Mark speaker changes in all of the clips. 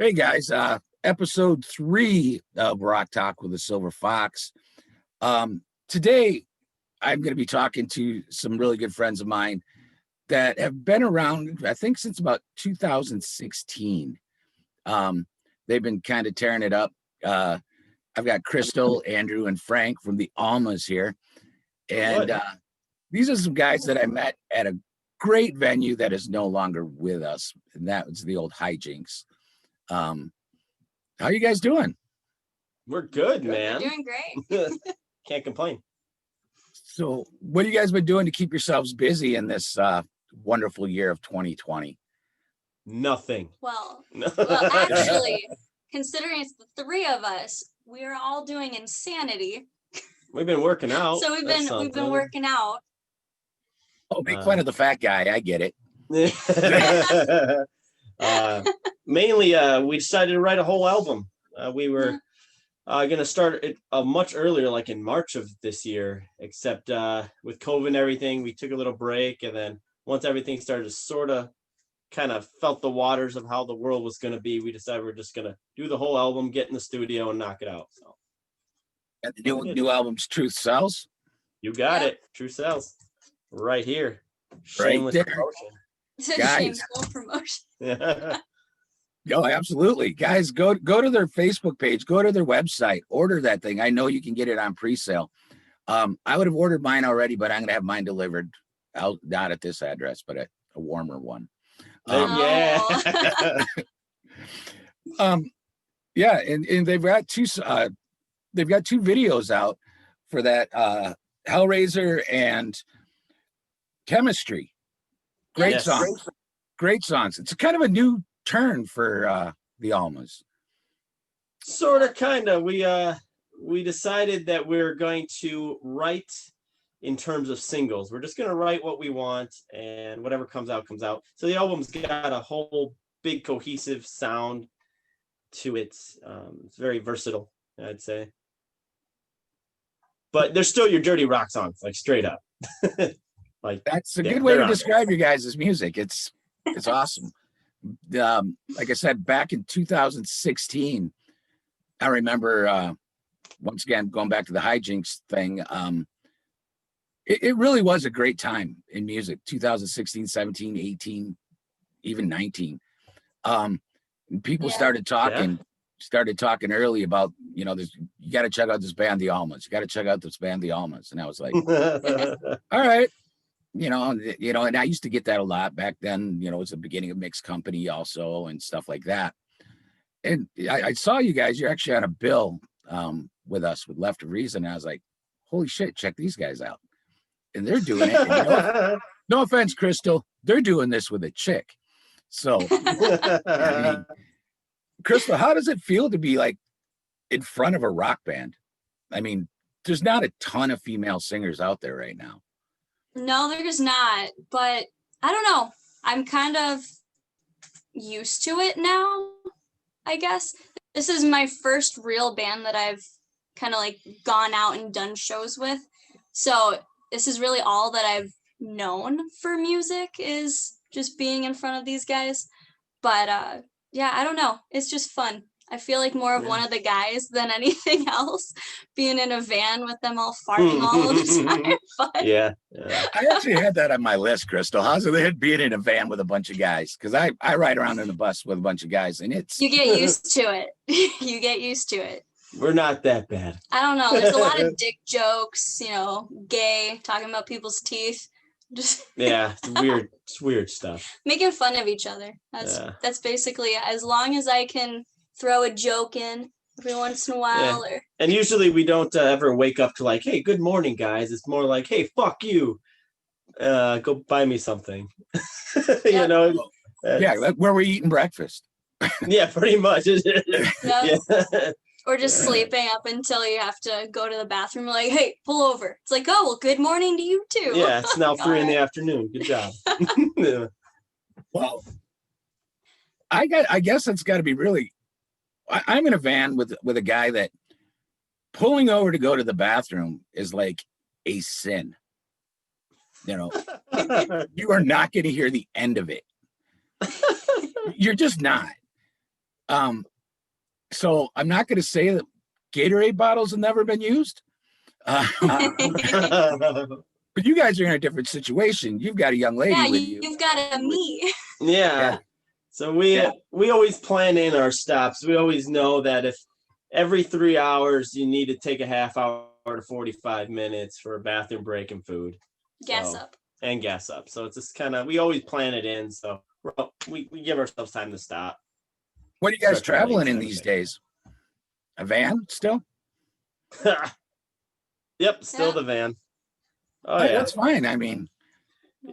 Speaker 1: Hey guys, episode 3 of Rock Talk with the Silver Fox. Today, I'm going to be talking to some really good friends of mine that have been around, I think, since about 2016. They've been kind of tearing it up. I've got Crystal, Andrew, and Frank from the Almas here. And these are some guys that I met at a great venue that is no longer with us, and that was the old Hijinks. How you guys doing?
Speaker 2: We're good, man.
Speaker 3: We're doing great.
Speaker 2: Can't complain.
Speaker 1: So what have you guys been doing to keep yourselves busy in this wonderful year of 2020?
Speaker 2: Nothing.
Speaker 3: Well, actually, considering it's the three of us, we're all doing insanity.
Speaker 2: We've been working out.
Speaker 3: So we've been working out.
Speaker 1: Oh, make fun of the fat guy. I get it.
Speaker 2: Mainly, we decided to write a whole album. We were going to start it much earlier, like in March of this year, except with COVID and everything, we took a little break. And then once everything started to sort of kind of felt the waters of how the world was going to be, we decided we're just going to do the whole album, get in the studio and knock it out. So,
Speaker 1: and the new album's Truth Sells.
Speaker 2: You got it. True Sells. Right here.
Speaker 1: Shameless
Speaker 3: promotion. It's a shameful promotion.
Speaker 2: Yeah.
Speaker 1: Oh, absolutely. Guys, go to their Facebook page, go to their website, order that thing. I know you can get it on pre-sale. I would have ordered mine already, but I'm going to have mine delivered out, not at this address, but at a warmer one.
Speaker 2: Yeah.
Speaker 1: Yeah, and they've got two videos out for that Hellraiser and Chemistry. Great songs. Great songs. It's kind of a new turn for the Almas.
Speaker 2: Sort of, kind of. We decided that we're going to write in terms of singles. We're just going to write what we want, and whatever comes out comes out. So the album's got a whole big cohesive sound to it. It's very versatile, I'd say. But there's still your dirty rock songs, like straight up. Like
Speaker 1: that's a good way to describe your guys' music. It's awesome. Like I said, back in 2016, I remember once again going back to the Hijinks thing. It really was a great time in music. 2016, 17, 18, even 19. People started talking early about, you got to check out this band, the Almas. You got to check out this band, the Almas. And I was like, all right. And I used to get that a lot back then. It was the beginning of Mixed Company also and stuff like that. And I saw you guys. You're actually on a bill with us with Left of Reason. And I was like, holy shit, check these guys out. And they're doing it. No offense, Crystal. They're doing this with a chick. So, I mean, Crystal, how does it feel to be like in front of a rock band? I mean, there's not a ton of female singers out there right now.
Speaker 3: No, there's not. But I don't know. I'm kind of used to it now, I guess. This is my first real band that I've kind of like gone out and done shows with. So this is really all that I've known for music, is just being in front of these guys. But yeah, I don't know. It's just fun. I feel like more of one of the guys than anything else, being in a van with them all farting all of the time. But
Speaker 2: yeah.
Speaker 1: I actually had that on my list, Crystal. How's it being in a van with a bunch of guys? Because I ride around in a bus with a bunch of guys, and
Speaker 3: you get used to it. You get used to it.
Speaker 2: We're not that bad.
Speaker 3: I don't know. There's a lot of dick jokes, gay, talking about people's teeth. Just
Speaker 2: it's weird stuff.
Speaker 3: Making fun of each other. That's basically, as long as I can throw a joke in every once in a while.
Speaker 2: Yeah. And usually we don't ever wake up to like, hey, good morning, guys. It's more like, hey, fuck you. Go buy me something.
Speaker 1: Yeah, like where we're eating breakfast.
Speaker 2: Yeah, pretty much.
Speaker 3: Or just sleeping up until you have to go to the bathroom. Like, hey, pull over. It's like, oh, well, good morning to you too.
Speaker 2: Yeah, it's now 3 in the afternoon. Good job.
Speaker 1: Well, I guess it's got to be really. I'm in a van with a guy that pulling over to go to the bathroom is like a sin. You are not going to hear the end of it. You're just not. So I'm not going to say that Gatorade bottles have never been used. But you guys are in a different situation. You've got a young lady
Speaker 3: Yeah,
Speaker 1: with you.
Speaker 3: you've got a me.
Speaker 2: Yeah. So we always plan in our stops. We always know that if every 3 hours you need to take a half hour to 45 minutes for a bathroom break and food.
Speaker 3: Gas
Speaker 2: So-
Speaker 3: up.
Speaker 2: And gas up. So it's just kind of, we always plan it in. So we give ourselves time to stop.
Speaker 1: What are you guys
Speaker 2: Stretch our
Speaker 1: traveling
Speaker 2: legs
Speaker 1: in
Speaker 2: and
Speaker 1: these
Speaker 2: everything.
Speaker 1: days? A van still?
Speaker 2: Yep, still
Speaker 3: Yeah.
Speaker 2: the van. Oh
Speaker 1: Hey,
Speaker 2: yeah.
Speaker 1: that's fine. I mean,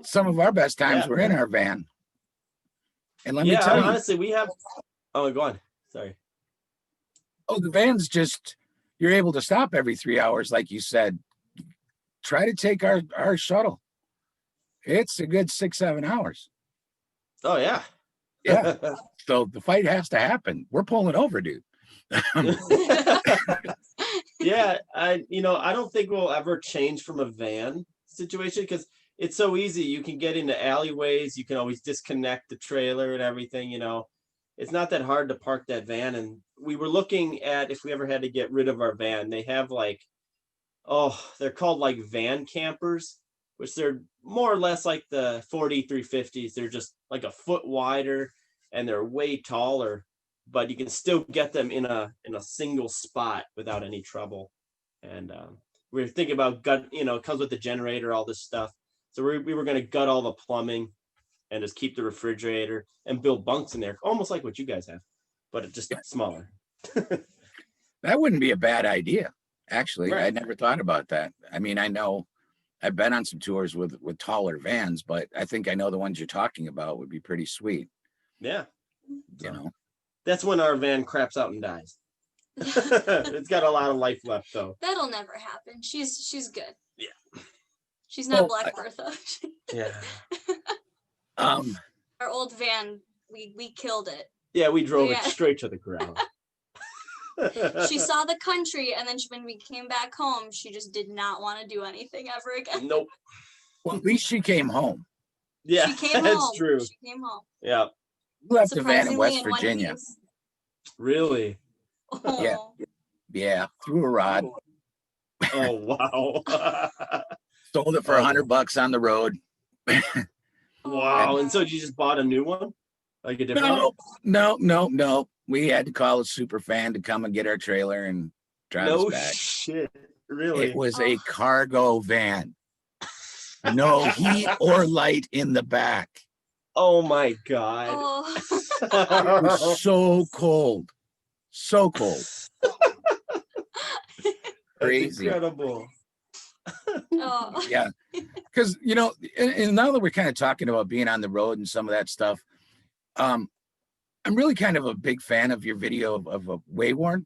Speaker 1: some of our best times
Speaker 2: Yeah.
Speaker 1: were in our van. And let me
Speaker 2: Yeah,
Speaker 1: tell you,
Speaker 2: honestly, we have. Oh, go on. Sorry.
Speaker 1: the van's just, you're able to stop every 3 hours, like you said. Try to take our shuttle. It's a good 6-7 hours.
Speaker 2: Oh yeah.
Speaker 1: Yeah. So the fight has to happen. We're pulling over, dude.
Speaker 2: Yeah, I don't think we'll ever change from a van situation because it's so easy. You can get into alleyways, you can always disconnect the trailer and everything, It's not that hard to park that van. And we were looking at if we ever had to get rid of our van. They have they're called like van campers, which they're more or less like the 4350s. They're just like a foot wider and they're way taller, but you can still get them in a single spot without any trouble. And we were thinking about it comes with the generator, all this stuff. So we were going to gut all the plumbing and just keep the refrigerator and build bunks in there, almost like what you guys have, but it's just smaller.
Speaker 1: That wouldn't be a bad idea. Actually, I
Speaker 2: Right.
Speaker 1: never thought about that. I mean, I know I've been on some tours with taller vans, but I think I know the ones you're talking about would be pretty sweet.
Speaker 2: Yeah.
Speaker 1: You know,
Speaker 2: That's when our van craps out and dies. It's got a lot of life left though.
Speaker 3: That'll never happen. She's good.
Speaker 2: Yeah.
Speaker 3: She's not
Speaker 1: Well,
Speaker 3: Black Bertha.
Speaker 2: Yeah.
Speaker 3: Our old van, we killed it.
Speaker 2: Yeah, we drove
Speaker 3: Yeah.
Speaker 2: it straight to the ground.
Speaker 3: She saw the country, and then when we came back home, she just did not want to do anything ever again.
Speaker 2: Nope.
Speaker 1: well, at least she came home.
Speaker 2: Yeah,
Speaker 3: She came
Speaker 2: that's
Speaker 3: home.
Speaker 2: true.
Speaker 3: She came home.
Speaker 2: Yeah.
Speaker 1: You left the van in
Speaker 3: Surprisingly,
Speaker 1: West
Speaker 3: in one
Speaker 1: Virginia.
Speaker 3: piece.
Speaker 2: Really?
Speaker 1: Yeah.
Speaker 3: Oh.
Speaker 1: Yeah, threw a rod,
Speaker 2: Oh wow.
Speaker 1: sold it for
Speaker 2: Oh.
Speaker 1: $100 on the road.
Speaker 2: Wow. And so you just bought a new one? Like a different one?
Speaker 1: No. We had to call a super fan to come and get our trailer and drive
Speaker 2: No
Speaker 1: us back.
Speaker 2: shit. Really?
Speaker 1: It was a cargo van. No heat or light in the back.
Speaker 2: Oh my god.
Speaker 3: Oh.
Speaker 1: It was so cold. So cold.
Speaker 2: That's
Speaker 1: Crazy.
Speaker 2: incredible.
Speaker 3: Oh.
Speaker 1: Yeah. Because, and now that we're kind of talking about being on the road and some of that stuff, I'm really kind of a big fan of your video of a Wayworn.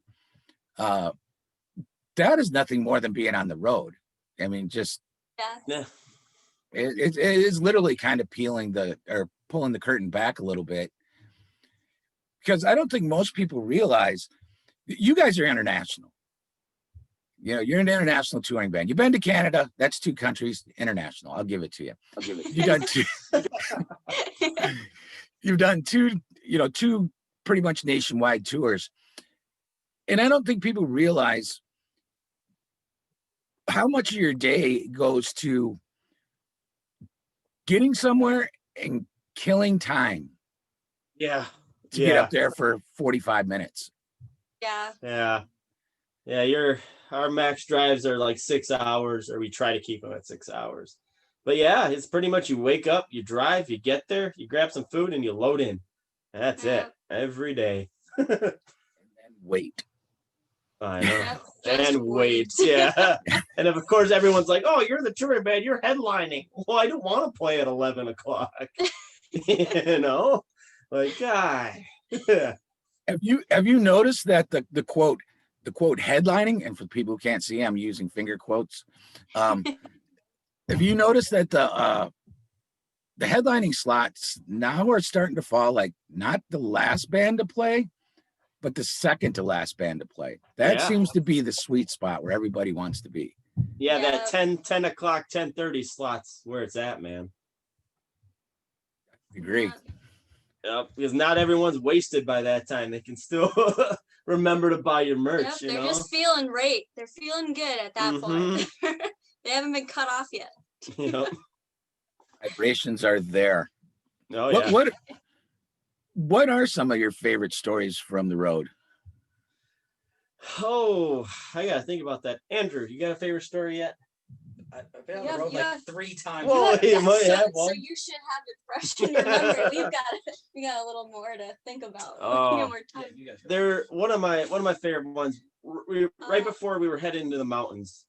Speaker 1: That is nothing more than being on the road. I mean, just
Speaker 3: Yeah.
Speaker 2: Yeah.
Speaker 1: it is literally kind of pulling the curtain back a little bit, because I don't think most people realize you guys are international. You're an international touring band. You've been to Canada. That's 2 countries. International. I'll give it to you. You've done 2. You've done 2 pretty much nationwide tours. And I don't think people realize how much of your day goes to getting somewhere and killing time
Speaker 2: Yeah.
Speaker 1: to get up there for 45 minutes.
Speaker 3: Yeah.
Speaker 2: Yeah. Yeah, our max drives are like 6 hours, or we try to keep them at 6 hours. But yeah, it's pretty much you wake up, you drive, you get there, you grab some food, and you load in. That's
Speaker 3: Yeah.
Speaker 2: it every day.
Speaker 1: And then wait.
Speaker 2: I know.
Speaker 3: Yeah, just
Speaker 2: And wait. Yeah. And of course, everyone's like, oh, you're the touring band, you're headlining. Well, I don't want to play at 11 o'clock. Like, guy.
Speaker 1: Have you noticed that the quote headlining, and for people who can't see, I'm using finger quotes. Have you noticed that the headlining slots now are starting to fall, like not the last band to play, but the second to last band to play? That
Speaker 2: Yeah.
Speaker 1: seems to be the sweet spot where everybody wants to be.
Speaker 2: Yeah,
Speaker 3: Yeah.
Speaker 2: that 10 o'clock, 10:30 slots where it's at, man.
Speaker 1: Agree.
Speaker 2: Yep, because not everyone's wasted by that time. They can still remember to buy your merch.
Speaker 3: Yep,
Speaker 2: You
Speaker 3: they're
Speaker 2: know,
Speaker 3: just feeling great. They're feeling good at that point. They haven't been cut off yet.
Speaker 2: you know.
Speaker 1: Vibrations are there.
Speaker 2: Oh
Speaker 1: What
Speaker 2: yeah.
Speaker 1: what are some of your favorite stories from the road?
Speaker 2: Oh, I gotta think about that. Andrew, you got a favorite story yet?
Speaker 4: I've been on
Speaker 3: Yeah,
Speaker 4: the road
Speaker 3: yeah.
Speaker 4: like 3 times.
Speaker 2: Whoa,
Speaker 4: already.
Speaker 2: you might
Speaker 3: so,
Speaker 2: have
Speaker 3: so
Speaker 2: one.
Speaker 3: you should have it fresh in your memory. We got a little more to think about.
Speaker 2: Oh.
Speaker 3: We got more
Speaker 4: Yeah,
Speaker 3: time.
Speaker 4: you guys go.
Speaker 2: They're one of my favorite ones. Right
Speaker 3: Oh.
Speaker 2: before we were heading into the mountains,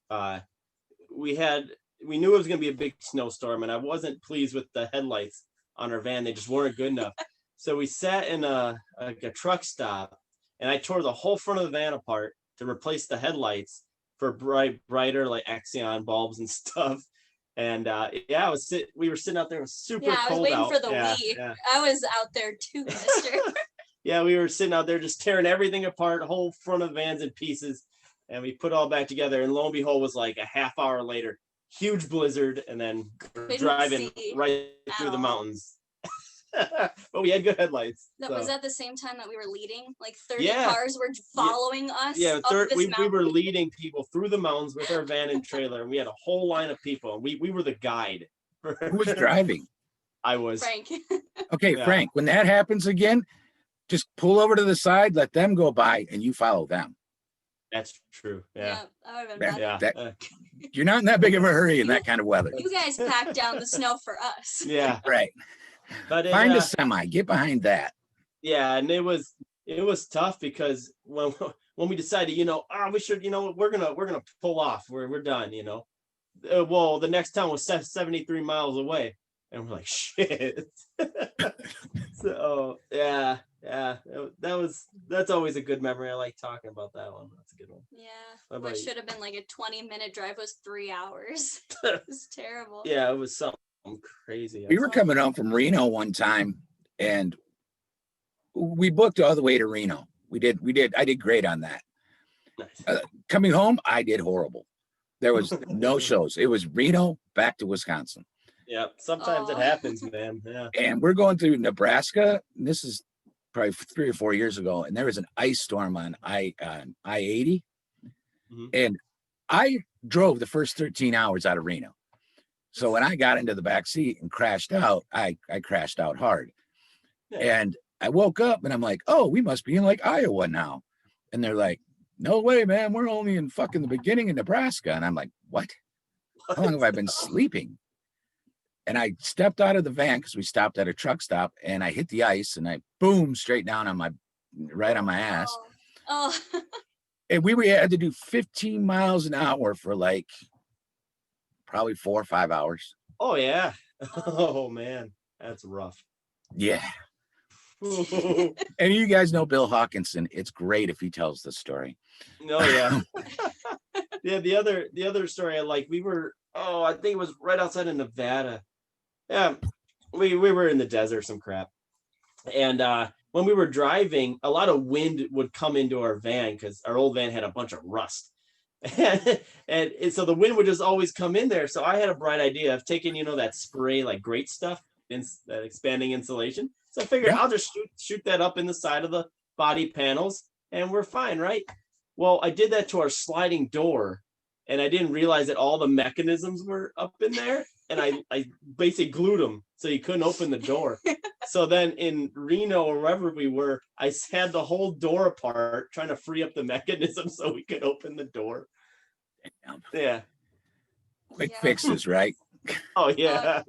Speaker 2: we knew it was gonna be a big snowstorm, and I wasn't pleased with the headlights on our van. They just weren't good enough. So we sat in a truck stop, and I tore the whole front of the van apart to replace the headlights for brighter like Axion bulbs and stuff. And yeah, we were sitting out there. It was super
Speaker 3: Yeah, I was
Speaker 2: cold
Speaker 3: waiting
Speaker 2: out.
Speaker 3: for the
Speaker 2: Yeah,
Speaker 3: Wii.
Speaker 2: yeah.
Speaker 3: I was out there too, mister.
Speaker 2: Yeah, we were sitting out there just tearing everything apart, whole front of the vans in pieces, and we put it all back together. And lo and behold, was like a half hour later, huge blizzard, and then
Speaker 3: Couldn't
Speaker 2: driving
Speaker 3: see
Speaker 2: right through the
Speaker 3: all.
Speaker 2: mountains. But we had good headlights.
Speaker 3: Was
Speaker 2: so.
Speaker 3: at the same time that we were leading? Like 30
Speaker 2: Yeah.
Speaker 3: cars were following us
Speaker 2: Yeah,
Speaker 3: up this
Speaker 2: we
Speaker 3: mountain.
Speaker 2: were leading people through the mountains with our van and trailer, and we had a whole line of people. And we were the guide.
Speaker 1: Who was driving?
Speaker 2: I was.
Speaker 3: Frank.
Speaker 1: Okay,
Speaker 2: Yeah.
Speaker 1: Frank, when that happens again, just pull over to the side, let them go by, and you follow them.
Speaker 2: That's true. Yeah.
Speaker 3: That would have been
Speaker 1: Yeah.
Speaker 3: better.
Speaker 2: Yeah.
Speaker 1: You're not in that big of a hurry in that kind of weather.
Speaker 3: You guys packed down the snow for us.
Speaker 2: Yeah.
Speaker 1: Right.
Speaker 2: But
Speaker 1: Find a semi, get behind that.
Speaker 2: yeah, and it was tough because when we decided, we should, we're gonna pull off. We're done, Well, the next town was 73 miles away, and we're like, shit. So yeah, that's always a good memory. I like talking about that one. That's a good one.
Speaker 3: Yeah.
Speaker 2: What
Speaker 3: What
Speaker 2: about you?
Speaker 3: should have been like a 20-minute drive was 3 hours. It was terrible.
Speaker 2: Yeah, it was something crazy.
Speaker 1: We were coming home from Reno one time, and we booked all the way to Reno. I did great on that.
Speaker 2: Nice.
Speaker 1: Coming home, I did horrible. There was no shows. It was Reno back to Wisconsin.
Speaker 2: Yeah, sometimes it
Speaker 3: Oh.
Speaker 2: happens, man. Yeah.
Speaker 1: And we're going through Nebraska. And this is probably 3 or 4 years ago, and there was an ice storm on I-80.
Speaker 2: Mhm.
Speaker 1: And I drove the first 13 hours out of Reno. So when I got into the back seat and crashed out, I crashed out hard.
Speaker 2: Yeah.
Speaker 1: And I woke up and I'm like, oh, we must be in like Iowa now. And they're like, no way, man. We're only in fucking the beginning of Nebraska. And I'm like, what? How long have I been sleeping? And I stepped out of the van because we stopped at a truck stop, and I hit the ice and I boom straight down on my ass.
Speaker 3: Oh.
Speaker 1: And we had to do 15 miles an hour for like probably 4 or 5 hours.
Speaker 2: Oh yeah. Oh man, that's rough.
Speaker 1: Yeah. And you guys know Bill Hawkinson. It's great if he tells the story.
Speaker 2: No, yeah. Yeah, the other story I like, I think it was right outside of Nevada. Yeah, we were in the desert, some crap. And when we were driving, a lot of wind would come into our van because our old van had a bunch of rust. And so the wind would just always come in there. So I had a bright idea of taking, that spray, like great stuff, that expanding insulation. So I figured I'll just shoot that up in the side of the body panels and we're fine, right? Well, I did that to our sliding door and I didn't realize that all the mechanisms were up in there. And I basically glued them so you couldn't open the door. So then in Reno or wherever we were, I had the whole door apart trying to free up the mechanism so we could open the door.
Speaker 1: Damn.
Speaker 2: Yeah.
Speaker 1: Quick
Speaker 3: Yeah.
Speaker 1: fixes, right?
Speaker 2: Oh, yeah.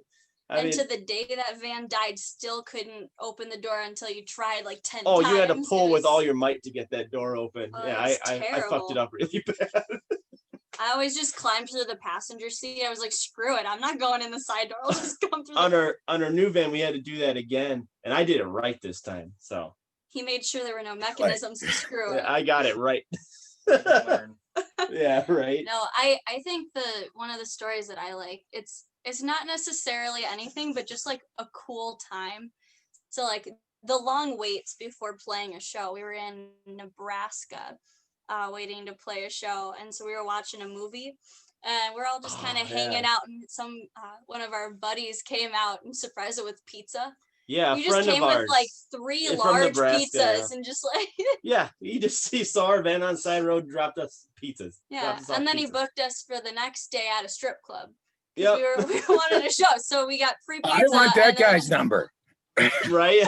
Speaker 3: And to the day that van died, still couldn't open the door until you tried like 10 times.
Speaker 2: Oh, you had to pull
Speaker 3: It
Speaker 2: with all
Speaker 3: was-
Speaker 2: your might to get that door open.
Speaker 3: Oh,
Speaker 2: Yeah,
Speaker 3: it was
Speaker 2: I fucked
Speaker 3: terrible.
Speaker 2: it up really bad.
Speaker 3: I always just climbed through the passenger seat. I was like, screw it. I'm not going in the side door. I'll just come through
Speaker 2: On our new van, we had to do that again, and I did it right this time. So
Speaker 3: He made sure there were no mechanisms to screw it.
Speaker 2: yeah, I got it right.
Speaker 4: Learn.
Speaker 2: Yeah, right.
Speaker 3: No, I think one of the stories that I like, it's not necessarily anything, but just like a cool time. So like the long waits before playing a show. We were in Nebraska, waiting to play a show, and so we were watching a movie, and we're all just kind of hanging out. And one of our buddies came out and surprised it with pizza.
Speaker 2: Yeah, a
Speaker 3: You just
Speaker 2: friend
Speaker 3: came
Speaker 2: of
Speaker 3: with
Speaker 2: ours.
Speaker 3: like 3
Speaker 2: from
Speaker 3: large
Speaker 2: Nebraska,
Speaker 3: pizzas and just like
Speaker 2: Yeah, he saw our van on side road, dropped us pizzas.
Speaker 3: yeah,
Speaker 2: Dropped us off
Speaker 3: and then he
Speaker 2: pizzas.
Speaker 3: booked us for the next day at a strip club. 'Cause
Speaker 2: Yep.
Speaker 3: we wanted a show, so we got free pizza.
Speaker 1: I want that
Speaker 3: and then-
Speaker 1: guy's number.
Speaker 2: Right.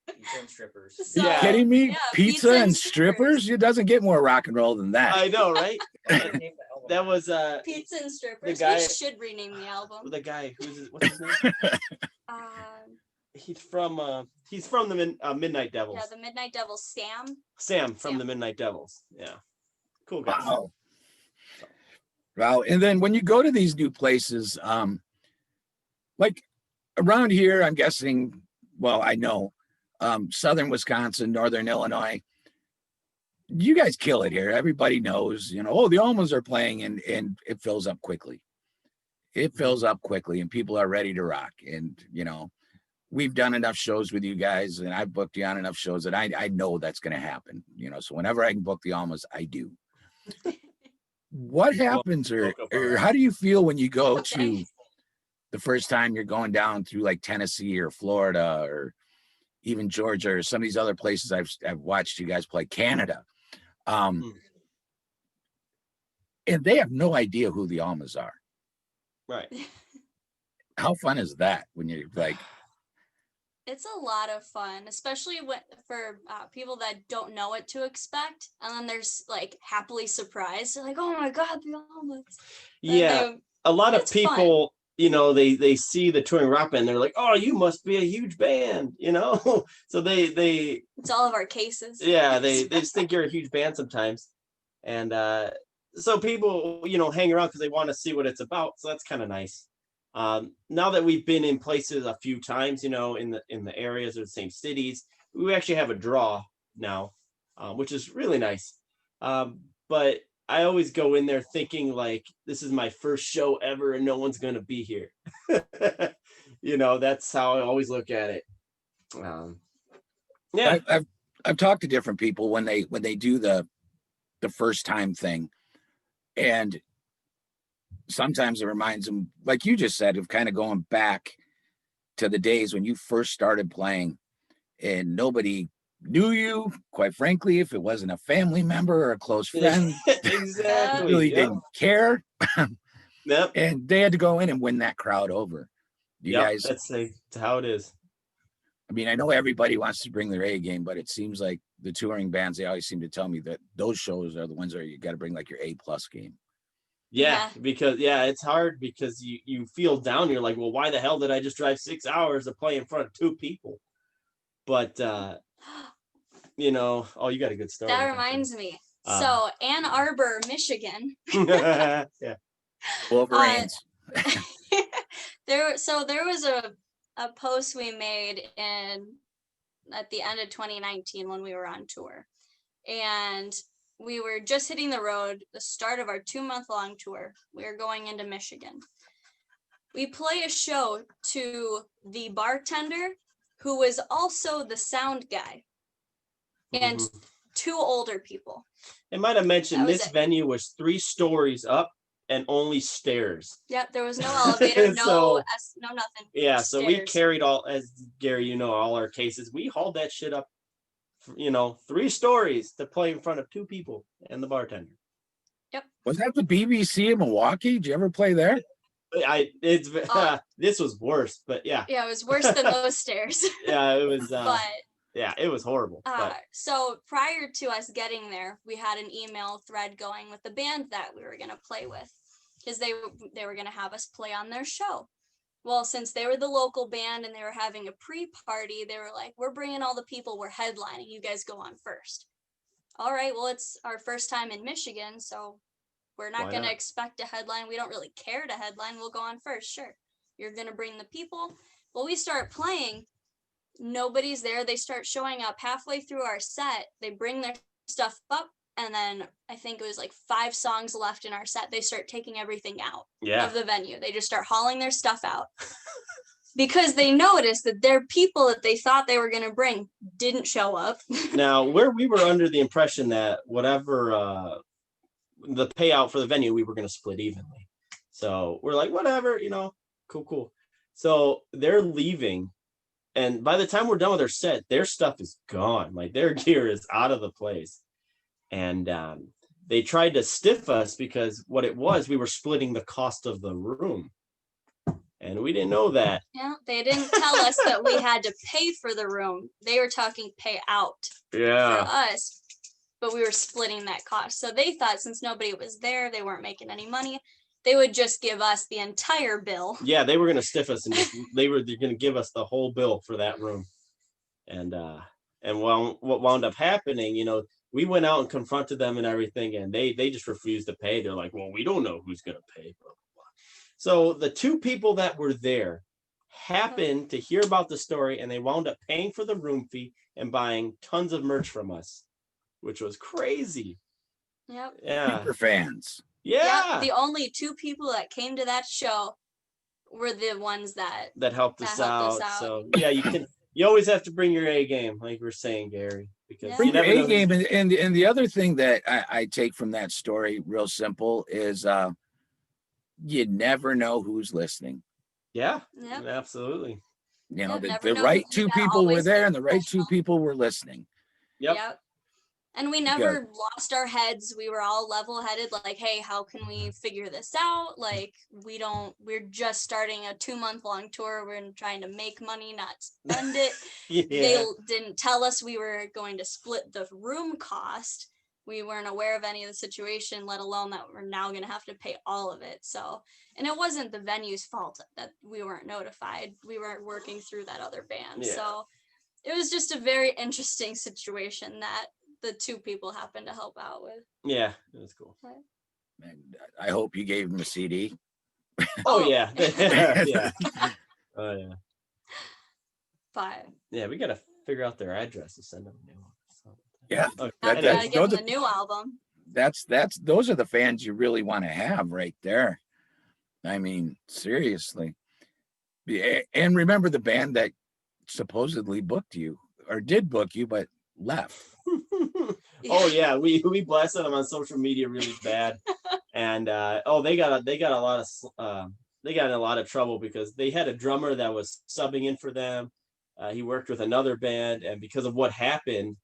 Speaker 4: Pizza and strippers.
Speaker 3: So,
Speaker 1: You
Speaker 2: Yeah.
Speaker 1: kidding me?
Speaker 3: yeah,
Speaker 1: Pizza and strippers? It doesn't get more rock and roll than that.
Speaker 2: I know, right?
Speaker 4: Name the album.
Speaker 2: That was
Speaker 3: Pizza and strippers.
Speaker 2: guy-
Speaker 3: We should rename the album.
Speaker 2: the guy what's his name? He's from the Midnight Devils.
Speaker 3: Yeah, the Midnight Devils,
Speaker 2: Sam from
Speaker 3: Sam.
Speaker 2: the Midnight Devils. Yeah. Cool guy.
Speaker 1: Wow. Wow. And then when you go to these new places, like around here, I'm guessing, well, I know, southern Wisconsin, northern Illinois, you guys kill it here. Everybody knows, oh, the Almas are playing and it fills up quickly. It fills up quickly and people are ready to rock. And, we've done enough shows with you guys and I've booked you on enough shows that I know that's going to happen, so whenever I can book the Almas, I do. What happens or how do you feel when you go to the first time you're going down through like Tennessee or Florida or even Georgia or some of these other places I've watched you guys play, Canada, and they have no idea who the Almas are.
Speaker 2: Right.
Speaker 1: How fun is that when you're like,
Speaker 3: It's a lot of fun, especially for people that don't know what to expect, and then there's like happily surprised. They're like, "Oh my god, the Almas!"
Speaker 2: Yeah. A lot of
Speaker 3: it's fun.
Speaker 2: people, they see the touring rock band, they're like, "Oh, you must be a huge band," So they
Speaker 3: It's all of our cases.
Speaker 2: yeah, they just think you're a huge band sometimes. And so people, hang around because they want to see what it's about. So that's kind of nice. Now that we've been in places a few times, in the areas or the same cities, we actually have a draw now, which is really nice. But I always go in there thinking like, this is my first show ever and no one's going to be here. That's how I always look at it. Yeah.
Speaker 1: I've talked to different people when they do the first time thing, and sometimes it reminds them, like you just said, of kind of going back to the days when you first started playing and nobody knew you, quite frankly, if it wasn't a family member or a close friend.
Speaker 2: Exactly.
Speaker 1: Really didn't care.
Speaker 2: Yep.
Speaker 1: And they had to go in and win that crowd over. You guys,
Speaker 2: that's how it is.
Speaker 1: I mean, I know everybody wants to bring their A game, but it seems like the touring bands, they always seem to tell me that those shows are the ones where you got to bring like your A+ game.
Speaker 2: Yeah, because it's hard because you feel down. You're like, well, why the hell did I just drive 6 hours to play in front of 2 people? But oh, you got a good story.
Speaker 3: That reminds me. So Ann Arbor, Michigan.
Speaker 2: Yeah.
Speaker 1: Wolverines.
Speaker 3: There was a post we made at the end of 2019 when we were on tour, and we were just hitting the road, the start of our 2-month-long tour. We were going into Michigan. We play a show to the bartender, who was also the sound guy, and 2 older people.
Speaker 2: I might have mentioned this
Speaker 3: it.
Speaker 2: venue was 3 stories up and only stairs.
Speaker 3: Yep, there was no elevator, no nothing.
Speaker 2: Yeah,
Speaker 3: Stairs.
Speaker 2: so we carried as Gary, all our cases. We hauled that shit up, 3 stories to play in front of 2 people and the bartender.
Speaker 3: Yep.
Speaker 1: Was that the BBC in Milwaukee? Did you ever play there?
Speaker 2: This was worse, but yeah.
Speaker 3: Yeah, it was worse than those stairs.
Speaker 2: Yeah, it was.
Speaker 3: But
Speaker 2: yeah, it was horrible.
Speaker 3: so prior to us getting there, we had an email thread going with the band that we were going to play with, because they were going to have us play on their show. Well, since they were the local band and they were having a pre-party, they were like, we're bringing all the people, we're headlining, you guys go on first. All right, well, it's our first time in Michigan, so we're not going to expect a headline. We don't really care to headline. We'll go on first. Sure. You're going to bring the people. Well, we start playing. Nobody's there. They start showing up halfway through our set. They bring their stuff up. And then I think it was like 5 songs left in our set. They start taking everything out of the venue. They just start hauling their stuff out because they noticed that their people that they thought they were going to bring didn't show up.
Speaker 2: Now, where we were under the impression that whatever the payout for the venue, we were going to split evenly. So we're like, whatever, cool. So they're leaving. And by the time we're done with their set, their stuff is gone. Like their gear is out of the place. And they tried to stiff us because what it was, we were splitting the cost of the room. And we didn't know that.
Speaker 3: Yeah, they didn't tell us that we had to pay for the room. They were talking pay out for
Speaker 2: Yeah.
Speaker 3: us, but we were splitting that cost. So they thought since nobody was there, they weren't making any money, they would just give us the entire bill.
Speaker 2: Yeah, they were going to stiff us and they're going to give us the whole bill for that room. And what wound up happening, you know, we went out and confronted them and everything, and they just refused to pay. They're like, well, we don't know who's going to pay. Blah, blah, blah. So the two people that were there happened to hear about the story, and they wound up paying for the room fee and buying tons of merch from us, which was crazy.
Speaker 3: Yep.
Speaker 2: Yeah.
Speaker 1: Super fans.
Speaker 2: Yeah.
Speaker 3: Yep. The only two people that came to that show were the ones that
Speaker 2: Helped us out. So yeah, you always have to bring your A game, like we're saying, Gary, because
Speaker 1: Bring
Speaker 2: you
Speaker 1: your
Speaker 2: never know
Speaker 1: A game. And the other thing that I take from that story, real simple, is you never know who's listening.
Speaker 2: Yeah,
Speaker 3: Yep.
Speaker 2: absolutely.
Speaker 1: You know,
Speaker 3: Never
Speaker 1: the
Speaker 3: know
Speaker 1: right
Speaker 3: who
Speaker 1: two
Speaker 3: that
Speaker 1: people were
Speaker 3: always
Speaker 1: there
Speaker 3: is
Speaker 1: and the right two
Speaker 3: professional.
Speaker 1: people were listening.
Speaker 2: Yep.
Speaker 3: And we never lost our heads. We were all level-headed, like, hey, how can we figure this out? Like, we're just starting a 2-month-long tour. We're trying to make money, not spend it.
Speaker 2: Yeah.
Speaker 3: They didn't tell us we were going to split the room cost. We weren't aware of any of the situation, let alone that we're now going to have to pay all of it. So, and it wasn't the venue's fault that we weren't notified. We weren't working through that other band.
Speaker 2: Yeah.
Speaker 3: So it was just a very interesting situation that the two people happened to help out with.
Speaker 2: Yeah, it was cool.
Speaker 1: And I hope you gave him a CD.
Speaker 2: Oh yeah. Yeah. Oh yeah.
Speaker 3: But
Speaker 2: Yeah, we gotta figure out their address to send them a new one. So.
Speaker 1: Yeah.
Speaker 2: Okay.
Speaker 3: I
Speaker 2: Anyway,
Speaker 3: gotta give them the new album.
Speaker 1: Those are the fans you really want to have right there. I mean, seriously. And remember the band that supposedly booked you or did book you, but left.
Speaker 2: Oh yeah, we blasted them on social media really bad, and they got in a lot of trouble because they had a drummer that was subbing in for them. He worked with another band, and because of what happened,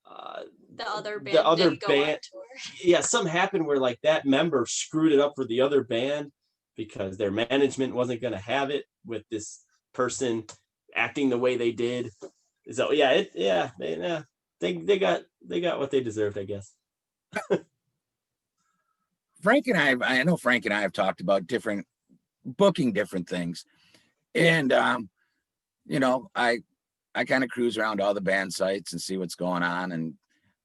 Speaker 3: the other band didn't go on tour.
Speaker 2: Yeah, something happened where like that member screwed it up for the other band because their management wasn't going to have it with this person acting the way they did. So yeah, they got what they deserved, I guess.
Speaker 1: Frank and I know Frank and I have talked about booking different things. And, you know, I kind of cruise around all the band sites and see what's going on. And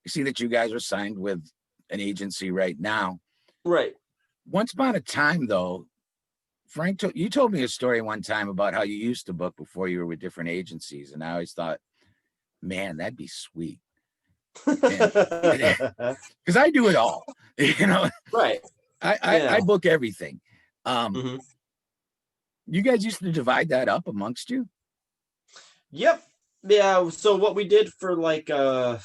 Speaker 1: you see that you guys are signed with an agency right now.
Speaker 2: Right.
Speaker 1: Once upon a time, though, Frank, you told me a story one time about how you used to book before you were with different agencies. And I always thought, man, that'd be sweet. Because I do it all, you know.
Speaker 2: Right.
Speaker 1: I book everything.
Speaker 2: Mhm.
Speaker 1: You guys used to divide that up amongst you?
Speaker 2: Yep. Yeah. So what we did for like say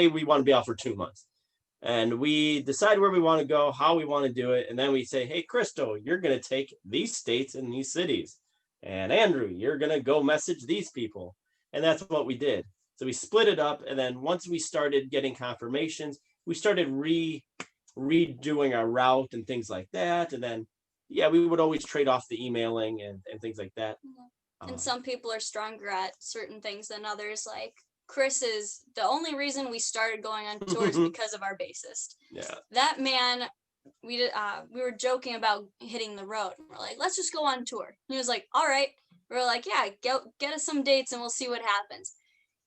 Speaker 2: we want to be out for 2 months. And we decide where we want to go, how we want to do it. And then we say, hey, Crystal, you're going to take these states and these cities. And Andrew, you're going to go message these people. And that's what we did. So we split it up. And then once we started getting confirmations, we started redoing our route and things like that. And then, yeah, we would always trade off the emailing and things like that.
Speaker 3: And some people are stronger at certain things than others. Like Chris is the only reason we started going on tours because of our bassist.
Speaker 2: Yeah.
Speaker 3: That man, we were joking about hitting the road. We're like, let's just go on tour. He was like, all right. We're like, yeah, get us some dates and we'll see what happens.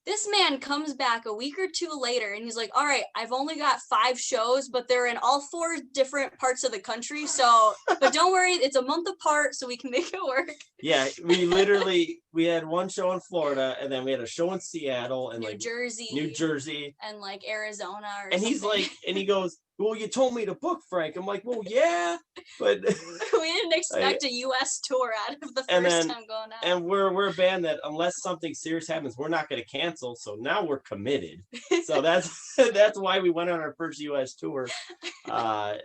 Speaker 3: This man comes back a week or two later and he's like, all right, I've only got 5 shows, but they're in all 4 different parts of the country. So, but don't worry, it's a month apart so we can make it work.
Speaker 2: Yeah, we had one show in Florida and then we had a show in Seattle and New Jersey
Speaker 3: and like Arizona
Speaker 2: and
Speaker 3: something.
Speaker 2: he's like, and he goes, well, you told me to book, Frank. I'm like, well, yeah, but
Speaker 3: we didn't expect a U.S. tour out of the first time going out.
Speaker 2: And we're a band that unless something serious happens, we're not going to cancel. So now we're committed. So that's why we went on our first U.S. tour.
Speaker 1: Thank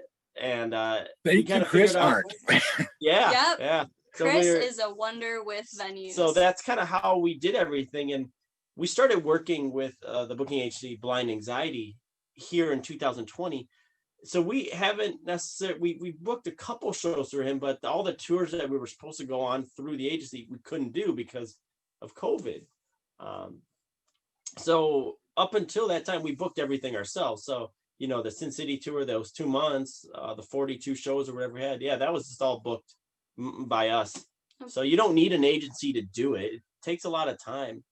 Speaker 1: you, Chris Arndt.
Speaker 2: Yeah,
Speaker 3: Yep.
Speaker 2: yeah.
Speaker 3: Chris
Speaker 2: we're-
Speaker 3: is a wonder with venues.
Speaker 2: So that's kind of how we did everything. And we started working with the booking agency Blind Anxiety here in 2020. So we haven't necessarily, we booked a couple shows for him, but all the tours that we were supposed to go on through the agency, we couldn't do because of COVID. So up until that time, we booked everything ourselves. So, you know, the Sin City tour, those 2 months, the 42 shows or whatever we had. Yeah, that was just all booked by us. So you don't need an agency to do it. It takes a lot of time.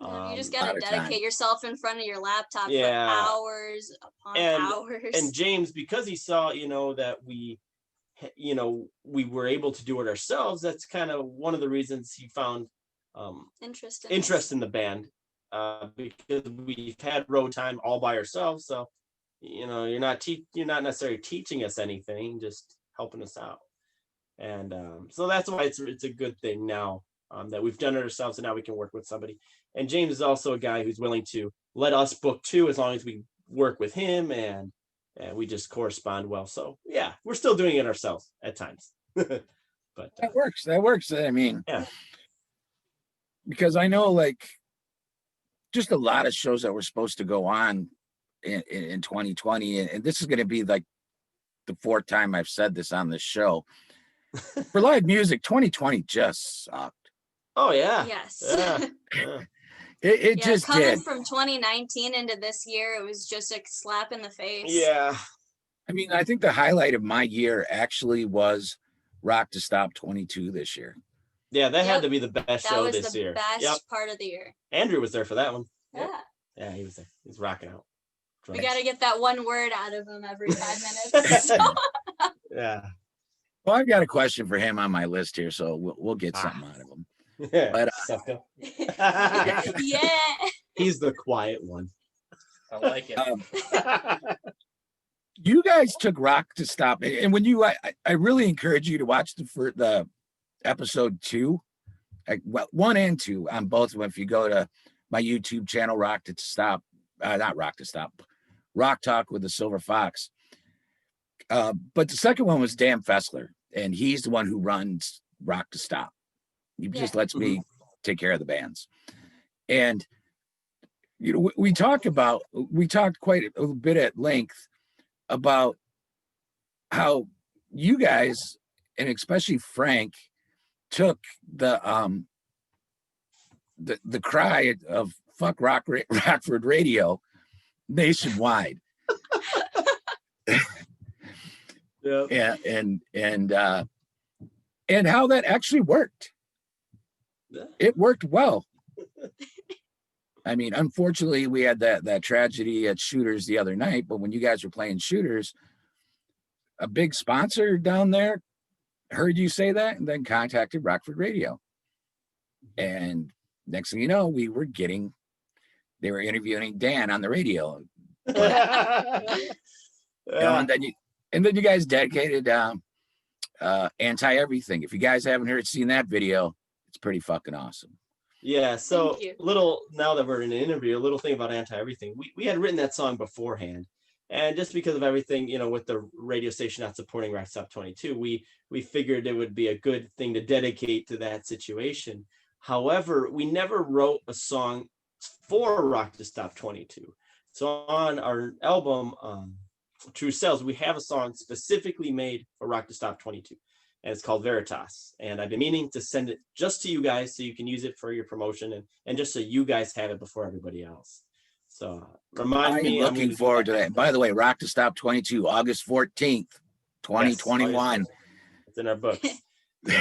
Speaker 3: You just
Speaker 1: lot
Speaker 3: gotta
Speaker 1: of
Speaker 3: dedicate
Speaker 1: time.
Speaker 3: yourself in front of your laptop
Speaker 2: Yeah.
Speaker 3: for hours upon hours.
Speaker 2: And James, because he saw, you know, that we were able to do it ourselves, that's kind of one of the reasons he found interest in the band, because we've had road time all by ourselves. So, you know, you're not necessarily teaching us anything, just helping us out. And so that's why it's a good thing now that we've done it ourselves, and now we can work with somebody. And James is also a guy who's willing to let us book too, as long as we work with him and we just correspond well. So yeah, we're still doing it ourselves at times. But
Speaker 1: That works. That works. I mean,
Speaker 2: yeah.
Speaker 1: Because I know like just a lot of shows that were supposed to go on in 2020, and this is going to be like the 4th time I've said this on this show. For live music, 2020 just sucked.
Speaker 2: Oh yeah.
Speaker 3: Yes.
Speaker 2: Yeah. Yeah.
Speaker 1: It
Speaker 3: Yeah,
Speaker 1: just
Speaker 3: coming
Speaker 1: did.
Speaker 3: from 2019 into this year, it was just a slap in the face.
Speaker 2: Yeah.
Speaker 1: I mean, I think the highlight of my year actually was Rock to Stop 22 this year.
Speaker 2: Yeah, that had
Speaker 3: Yep.
Speaker 2: to be the best
Speaker 3: That
Speaker 2: show
Speaker 3: was
Speaker 2: this
Speaker 3: the
Speaker 2: year.
Speaker 3: best
Speaker 2: Yep.
Speaker 3: part of the year.
Speaker 2: Andrew was there for that one.
Speaker 3: Yeah.
Speaker 2: Yep. Yeah, he was there. He's rocking out.
Speaker 3: We
Speaker 2: Drums.
Speaker 3: got to get that one word out of him every 5 minutes. So,
Speaker 2: Yeah.
Speaker 1: Well, I've got a question for him on my list here, so we'll get something out of him. But,
Speaker 2: Sucker.
Speaker 3: yeah.
Speaker 2: He's the quiet one.
Speaker 4: I like it.
Speaker 1: You guys took Rock to Stop, and when I really encourage you to watch the episode 2, like 1 and 2 on both of them. If you go to my YouTube channel, Rock to Stop, not Rock to Stop, Rock Talk with the Silver Fox. But the second one was Dan Fessler, and he's the one who runs Rock to Stop. He just lets me take care of the bands. And you know, we talked quite a bit at length about how you guys, and especially Frank, took the cry of fuck Rockford radio nationwide.
Speaker 2: Yeah.
Speaker 1: Yeah, and how that actually worked.
Speaker 2: Yeah.
Speaker 1: It worked well. I mean, unfortunately, we had that tragedy at Shooters the other night, but when you guys were playing Shooters, a big sponsor down there heard you say that and then contacted Rockford Radio. And next thing you know, they were interviewing Dan on the radio. You know, and then you guys dedicated Anti Everything. If you guys haven't seen that video, it's pretty fucking awesome.
Speaker 2: Yeah, so
Speaker 3: Thank you.
Speaker 2: now that we're in an interview, a little thing about Anti Everything. We had written that song beforehand. And just because of everything, you know, with the radio station not supporting Rock Stop 22, we figured it would be a good thing to dedicate to that situation. However, we never wrote a song for Rock to Stop 22. So on our album, True Selves, we have a song specifically made for Rock to Stop 22. And it's called Veritas. And I've been meaning to send it just to you guys so you can use it for your promotion and just so you guys have it before everybody else. So remind me.
Speaker 1: I'm looking forward to that. By the way, Rock to Stop 22, August 14th, 2021.
Speaker 2: It's in our books.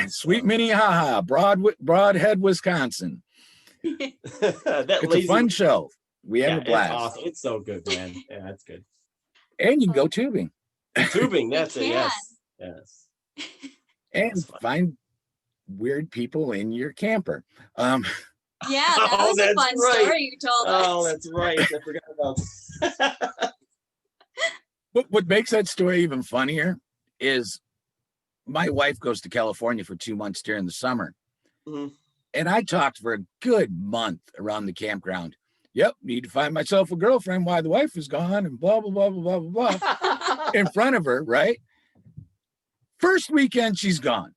Speaker 1: Sweet Minnehaha, Broadhead, Wisconsin. It's a fun show. We have a blast.
Speaker 2: It's awesome. It's so good, man. Yeah, that's good.
Speaker 1: And you can go tubing.
Speaker 2: Tubing, that's it.
Speaker 3: You
Speaker 2: Yes.
Speaker 1: And
Speaker 2: That's fun.
Speaker 1: find weird people in your camper.
Speaker 3: Yeah, that
Speaker 2: Oh,
Speaker 3: was a
Speaker 2: that's
Speaker 3: fun
Speaker 2: right.
Speaker 3: story you told us.
Speaker 2: Oh, that's right. I forgot about
Speaker 1: What makes that story even funnier is my wife goes to California for 2 months during the summer.
Speaker 2: Mhm.
Speaker 1: And I talked for a good month around the campground. Yep, need to find myself a girlfriend while the wife is gone and blah, blah, blah, blah, blah, blah, in front of her, right? First weekend, she's gone.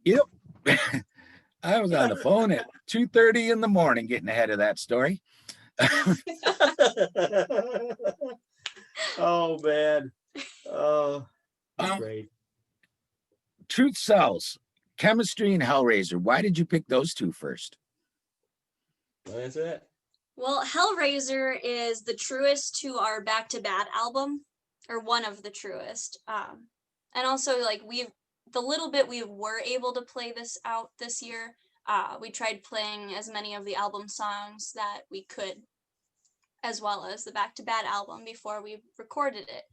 Speaker 1: Yep. I was on the phone at 2:30 in the morning getting ahead of that story.
Speaker 2: Oh man. Oh,
Speaker 1: Um,
Speaker 2: great.
Speaker 1: Truth Sells, Chemistry and Hellraiser. Why did you pick those two first?
Speaker 2: That's it.
Speaker 3: Well, Hellraiser is the truest to our Back to Bad album, or one of the truest. And also like the little bit we were able to play this out this year, we tried playing as many of the album songs that we could, as well as the Back to Bad album before we recorded it.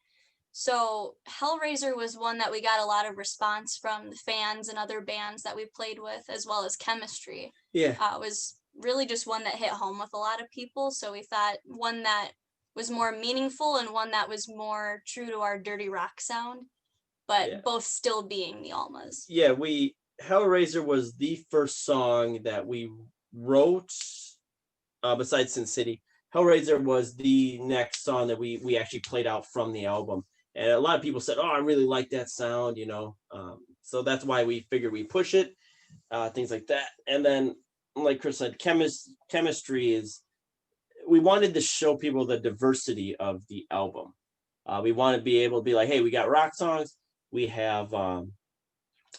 Speaker 3: So Hellraiser was one that we got a lot of response from the fans and other bands that we played with, as well as Chemistry.
Speaker 2: Yeah.
Speaker 3: Was really just one that hit home with a lot of people. So we thought one that was more meaningful and one that was more true to our dirty rock sound, but
Speaker 2: Yeah.
Speaker 3: both still being the Almas.
Speaker 2: Yeah, Hellraiser was the first song that we wrote, besides Sin City. Hellraiser was the next song that we actually played out from the album. And a lot of people said, "Oh, I really like that sound," so that's why we figured we push it, things like that. And then, like Chris said, chemistry is, we wanted to show people the diversity of the album. We want to be able to be like, hey, we got rock songs, we have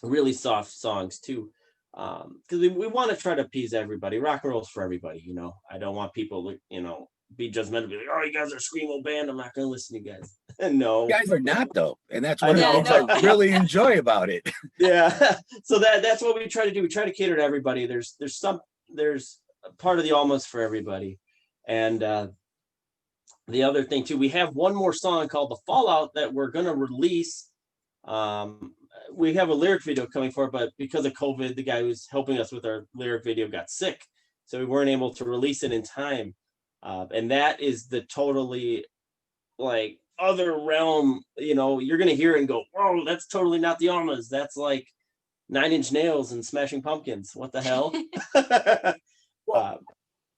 Speaker 2: really soft songs too, because we want to try to appease everybody. Rock and roll's for everybody. I don't want people to be judgmental, be like, oh, you guys are a screamo band, I'm not going to listen to you guys. No,
Speaker 1: You guys are not, though, and that's
Speaker 2: I
Speaker 1: one of the
Speaker 3: know.
Speaker 1: things I really enjoy about it.
Speaker 2: yeah. So that's what we try to do. We try to cater to everybody. There's a part of the Almas for everybody. And the other thing too, we have one more song called The Fallout that we're going to release. We have a lyric video coming for it, but because of COVID, the guy who's helping us with our lyric video got sick, so we weren't able to release it in time. And that is the totally like other realm. You're gonna hear it and go, "Whoa, that's totally not the Almas. That's like Nine Inch Nails and Smashing Pumpkins. What the hell?"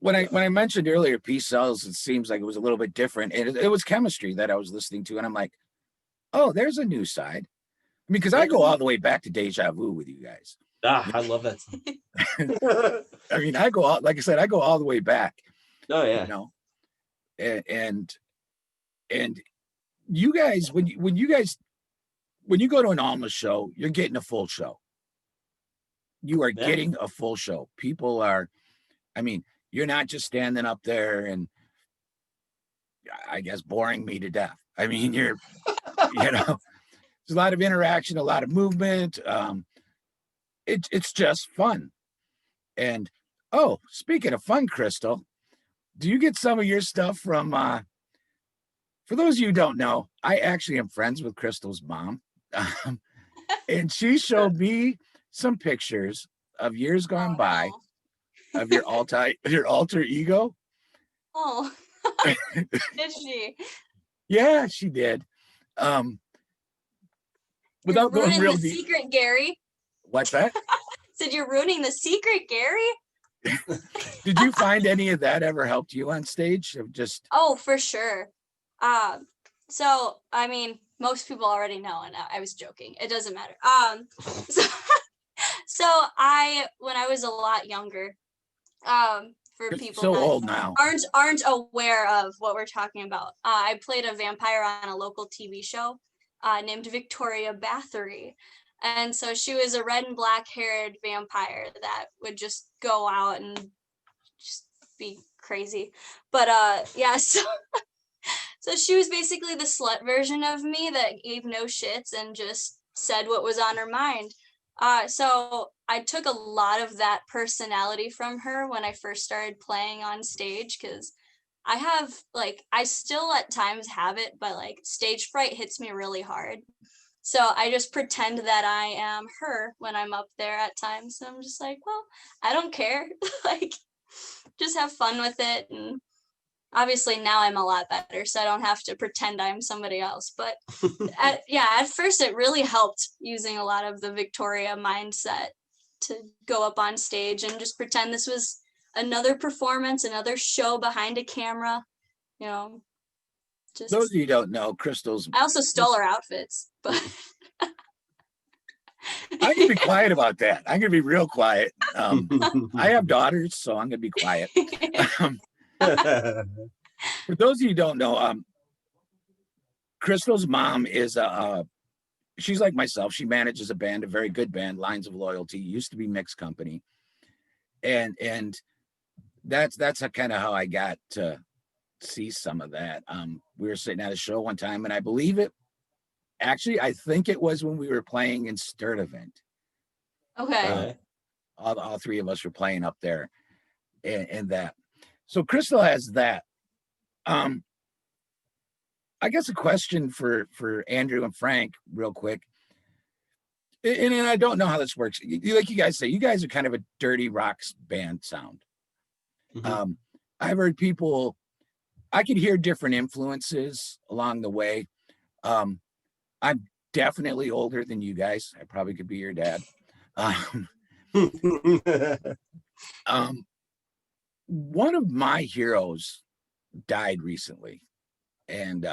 Speaker 1: When I mentioned earlier, Peace Sells, it seems like it was a little bit different, and it was Chemistry that I was listening to, and I'm like, oh, there's a new side. I mean, because I go all the way back to Deja Vu with you guys.
Speaker 2: I love that song.
Speaker 1: I mean, like I said, I go all the way back.
Speaker 2: Oh yeah.
Speaker 1: And you guys, when you go to an Alma show, you're getting a full show. You are getting a full show. People are, I mean, you're not just standing up there and, I guess, boring me to death. I mean, there's a lot of interaction, a lot of movement. It's just fun. And speaking of fun, Crystal, do you get some of your stuff from? For those of you who don't know, I actually am friends with Crystal's mom, and she showed me some pictures of years gone by of your alter ego.
Speaker 3: Oh, did she?
Speaker 1: Yeah, she did. Without going
Speaker 3: ruining
Speaker 1: real
Speaker 3: the
Speaker 1: deep.
Speaker 3: secret, Gary.
Speaker 1: What's that?
Speaker 3: Said you're ruining the secret, Gary.
Speaker 1: Did you find any of that ever helped you on stage? Of just
Speaker 3: Oh, for sure. So I mean, most people already know, and I was joking. It doesn't matter. So when I was a lot younger, for
Speaker 1: you're
Speaker 3: people
Speaker 1: so
Speaker 3: that
Speaker 1: old now.
Speaker 3: aren't aware of what we're talking about, I played a vampire on a local TV show named Victoria Bathory. And so she was a red and black haired vampire that would just go out and just be crazy. But yeah, so she was basically the slut version of me that gave no shits and just said what was on her mind. So I took a lot of that personality from her when I first started playing on stage, because I still at times have it, but like stage fright hits me really hard. So I just pretend that I am her when I'm up there at times. So I'm just like, well, I don't care. Like, just have fun with it. And obviously now I'm a lot better, so I don't have to pretend I'm somebody else. But at first it really helped using a lot of the Victoria mindset to go up on stage and just pretend this was another performance, another show behind a camera. Just
Speaker 1: Those of you who don't know, Crystal's.
Speaker 3: I also stole her outfits, but
Speaker 1: I'm gonna be quiet about that. I'm gonna be real quiet. I have daughters, so I'm gonna be quiet. Um, for those of you who don't know, Crystal's mom is she's like myself. She manages a band, a very good band, Lines of Loyalty. Used to be Mixed Company, and that's kind of how I got to see some of that. We were sitting at a show one time, and I believe it. Actually, I think it was when we were playing in Sturtevant.
Speaker 3: Okay.
Speaker 1: All three of us were playing up there, and that. So Crystal has that. I guess a question for Andrew and Frank, real quick. And I don't know how this works. Like you guys say, you guys are kind of a dirty rock band sound.
Speaker 2: Mhm.
Speaker 1: I've heard people. I could hear different influences along the way. I'm definitely older than you guys. I probably could be your dad. Um, um, one of my heroes died recently, and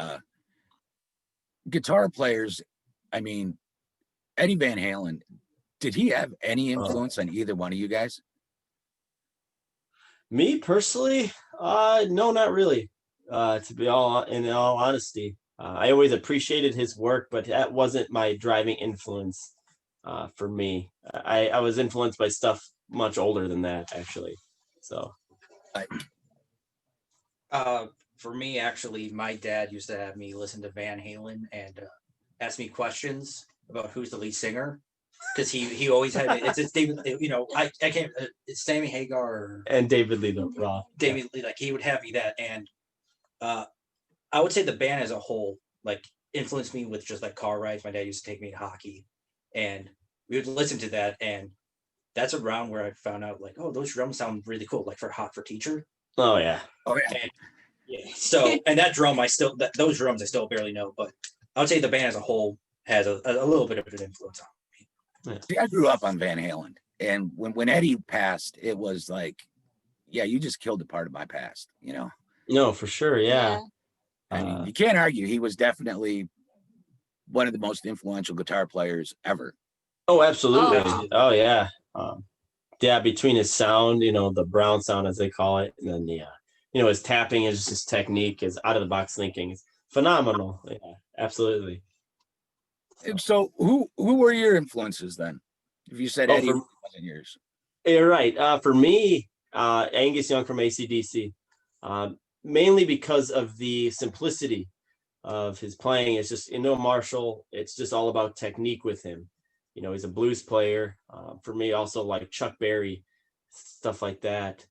Speaker 1: guitar players. I mean, Eddie Van Halen. Did he have any influence on either one of you guys?
Speaker 2: Me personally, no, not really. To be in all honesty, I always appreciated his work, but that wasn't my driving influence for me. I was influenced by stuff much older than that, actually. So,
Speaker 4: For me, actually, my dad used to have me listen to Van Halen and ask me questions about who's the lead singer. Because he always had it's David, I can't, it's Sammy Hagar or
Speaker 2: and David Lee Roth.
Speaker 4: David Lee, like he would have me that. And uh I would say the band as a whole like influenced me with just like car rides. My dad used to take me to hockey and we would listen to that, and that's around where I found out like, oh, those drums sound really cool, like for Hot for Teacher.
Speaker 2: Oh yeah.
Speaker 1: Oh yeah.
Speaker 4: And yeah, so and that drum those drums I still barely know, but I would say the band as a whole has a little bit of an influence on me.
Speaker 1: See, I grew up on Van Halen, and when Eddie passed, it was like, yeah, you just killed a part of my past.
Speaker 2: No, for sure. Yeah.
Speaker 1: I mean, you can't argue. He was definitely one of the most influential guitar players ever.
Speaker 2: Oh, absolutely.
Speaker 4: absolutely.
Speaker 2: Oh, yeah. Yeah, between his sound, the brown sound as they call it, and then his tapping is his technique, his out of the box thinking is phenomenal. Yeah, absolutely.
Speaker 1: And so, who were your influences then? If you said
Speaker 2: Oh,
Speaker 1: Eddie wasn't yours,
Speaker 2: you're right. For me, Angus Young from AC/DC, mainly because of the simplicity of his playing. It's just, Marshall, it's just all about technique with him. He's a blues player. For me, also like Chuck Berry, stuff like that.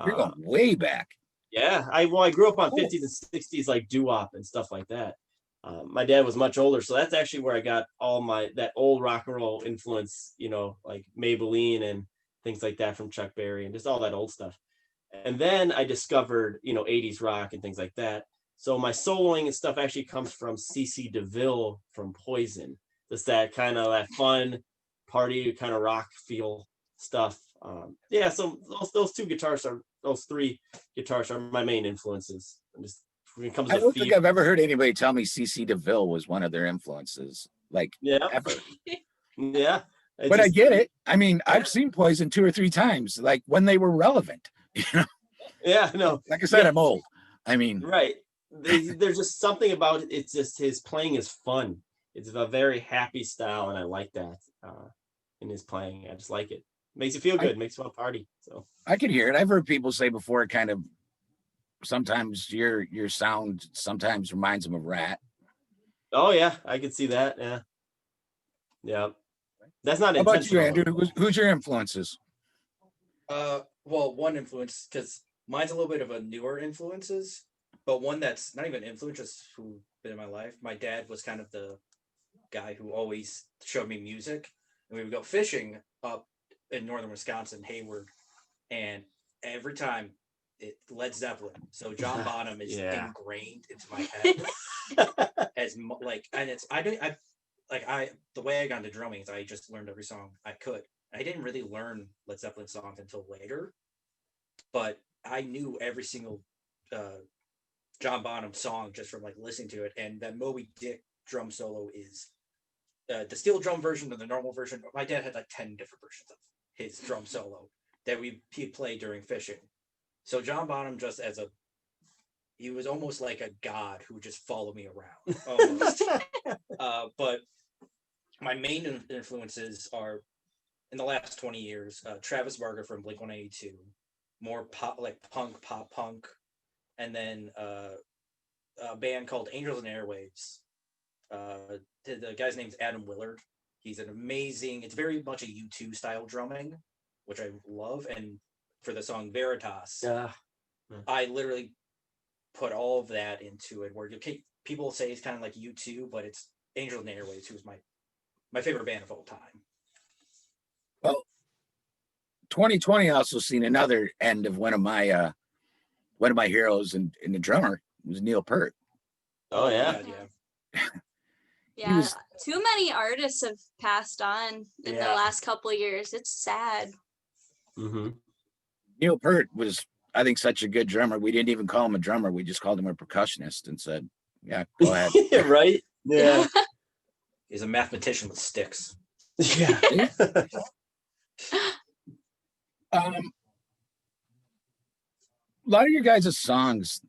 Speaker 1: you're going way back.
Speaker 2: Yeah, I grew up on
Speaker 1: Cool.
Speaker 2: 50s and 60s like doo-wop and stuff like that. My dad was much older, so that's actually where I got all that old rock and roll influence, like Maybelline and things like that from Chuck Berry and just all that old stuff. And then I discovered, 80s rock and things like that. So my soloing and stuff actually comes from CC DeVille from Poison. Just that kind of that fun party kind of rock feel stuff. Yeah, so those three guitars are my main influences. Just when it comes
Speaker 1: I
Speaker 2: to
Speaker 1: don't think I've ever heard anybody tell me CC DeVille was one of their influences, like ever.
Speaker 2: Yeah.
Speaker 1: But I get it. I mean, I've seen Poison 2 or 3 times, like when they were relevant.
Speaker 2: Yeah, no.
Speaker 1: Like I said, I'm old. I mean,
Speaker 2: right. There's just something about it. It's just his playing is fun. It's a very happy style, and I like that in his playing. I just like it. Makes you feel good. Makes you want to party. So
Speaker 1: I can hear it. I've heard people say before, it kind of sometimes your sound sometimes reminds them of Rat.
Speaker 2: Oh yeah, I could see that. Yeah, yeah. That's not
Speaker 1: How about you,
Speaker 2: intentional.
Speaker 1: Andrew? Who's your influences?
Speaker 4: Well, one influence, because mine's a little bit of a newer influences, but one that's not even influence, just who been in my life. My dad was kind of the guy who always showed me music, and we would go fishing up in northern Wisconsin, Hayward, and every time Led Zeppelin. So John Bonham is ingrained into my head and it's the way I got into drumming is I just learned every song I could. I didn't really learn Led Zeppelin songs until later, but I knew every single John Bonham song just from like listening to it. And that Moby Dick drum solo is the steel drum version and the normal version. My dad had like 10 different versions of his drum solo that he'd play during fishing. So John Bonham he was almost like a god who would just follow me around. Almost. But my main influences are in the last 20 years, Travis Barker from Blink-182, more pop, like pop punk, and then a band called Angels and Airwaves. The guy's name's Adam Willard. He's an amazing, it's very much a U2 style drumming, which I love. And for the song Veritas, I literally put all of that into it, where people say it's kind of like U2, but it's Angels and Airwaves, who's my favorite band of all time.
Speaker 1: Well, 2020 also seen another end of one of my heroes, and the drummer was Neil Peart.
Speaker 2: Oh yeah.
Speaker 4: God, yeah.
Speaker 3: Yeah,
Speaker 1: was-
Speaker 3: too many artists have passed on in the last couple of years. It's sad.
Speaker 2: Mm-hmm.
Speaker 1: Neil Peart was, I think, such a good drummer. We didn't even call him a drummer. We just called him a percussionist and said, yeah, go ahead.
Speaker 2: Right? Yeah.
Speaker 4: He's a mathematician with sticks.
Speaker 2: Yeah.
Speaker 1: A lot of your guys' songs,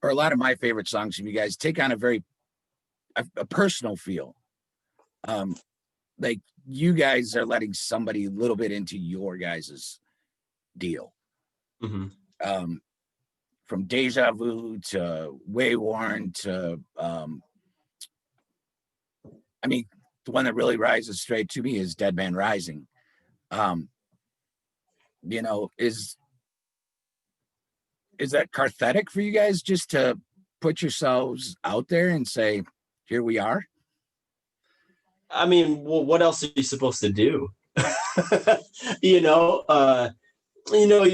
Speaker 1: or a lot of my favorite songs from you guys, take on a personal feel. Like you guys are letting somebody a little bit into your guys' deal.
Speaker 2: Mm-hmm.
Speaker 1: From Deja Vu to Wayworn to I mean, the one that really rises straight to me is Dead Man Rising. You know, is that cathartic for you guys, just to put yourselves out there and say, here we are?
Speaker 2: I mean, well, what else are you supposed to do? You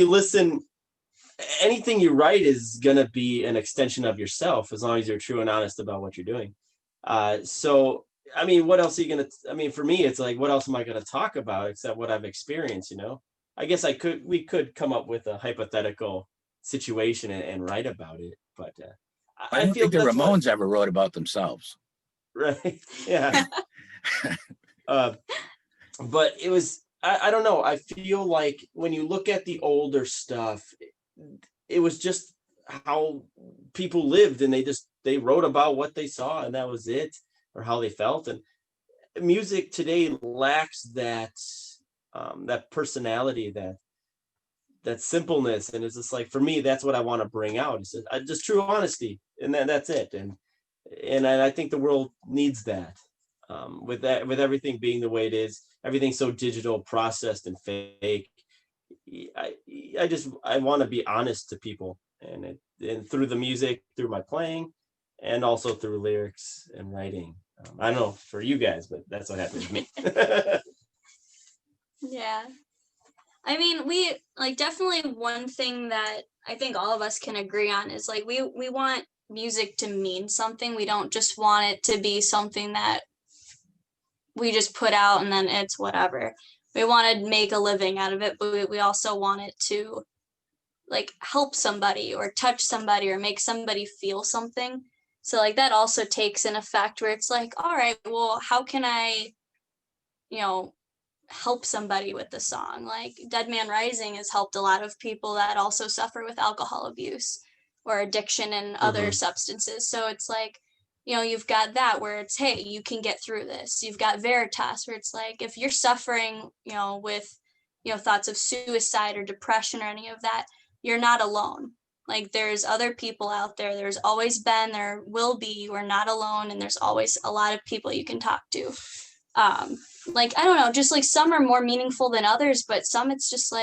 Speaker 2: listen, anything you write is going to be an extension of yourself, as long as you're true and honest about what you're doing. So, I mean, what else are you going to, I mean, for me, it's like, what else am I going to talk about except what I've experienced, I guess we could come up with a hypothetical situation and write about it, but
Speaker 1: I don't think the Ramones ever wrote about themselves.
Speaker 2: Right. Yeah. But it was, I don't know. I feel like when you look at the older stuff, it was just how people lived, and they wrote about what they saw, and that was it, or how they felt. And music today lacks that personality, that simpleness. And it's just like, for me, that's what I want to bring out. It's just true honesty, and that's it. And I think the world needs that. With everything being the way it is, everything so digital, processed, and fake. I want to be honest to people, and through the music, through my playing, and also through lyrics and writing. I don't know for you guys, but that's what happened to me.
Speaker 3: Yeah. I mean, we definitely one thing that I think all of us can agree on is we want music to mean something. We don't just want it to be something that we just put out and then it's whatever. We want to make a living out of it, but we also want it to help somebody or touch somebody or make somebody feel something. So that also takes an effect where it's all right, well, how can I, help somebody with the song? Dead Man Rising has helped a lot of people that also suffer with alcohol abuse or addiction and other substances. So it's you've got that where it's, hey, you can get through this. You've got Veritas where it's if you're suffering, with, thoughts of suicide or depression or any of that, you're not alone. There's other people out there. There's always been, there will be, you are not alone. And there's always a lot of people you can talk to. I don't know, just some are more meaningful than others, but some it's just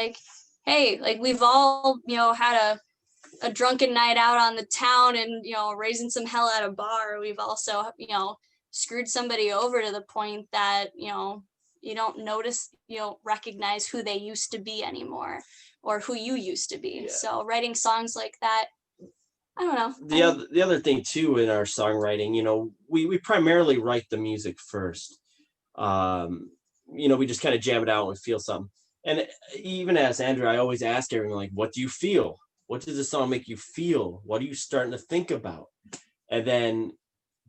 Speaker 3: hey, we've all, had a drunken night out on the town and, raising some hell at a bar. We've also, screwed somebody over to the point that, you don't notice, you don't recognize who they used to be anymore or who you used to be.
Speaker 2: Yeah.
Speaker 3: So writing songs like that, I don't know.
Speaker 2: The other thing too in our songwriting, we primarily write the music first. We just kind of jam it out and feel something. And even as Andrew, I always ask everyone, what do you feel? What does the song make you feel? What are you starting to think about? And then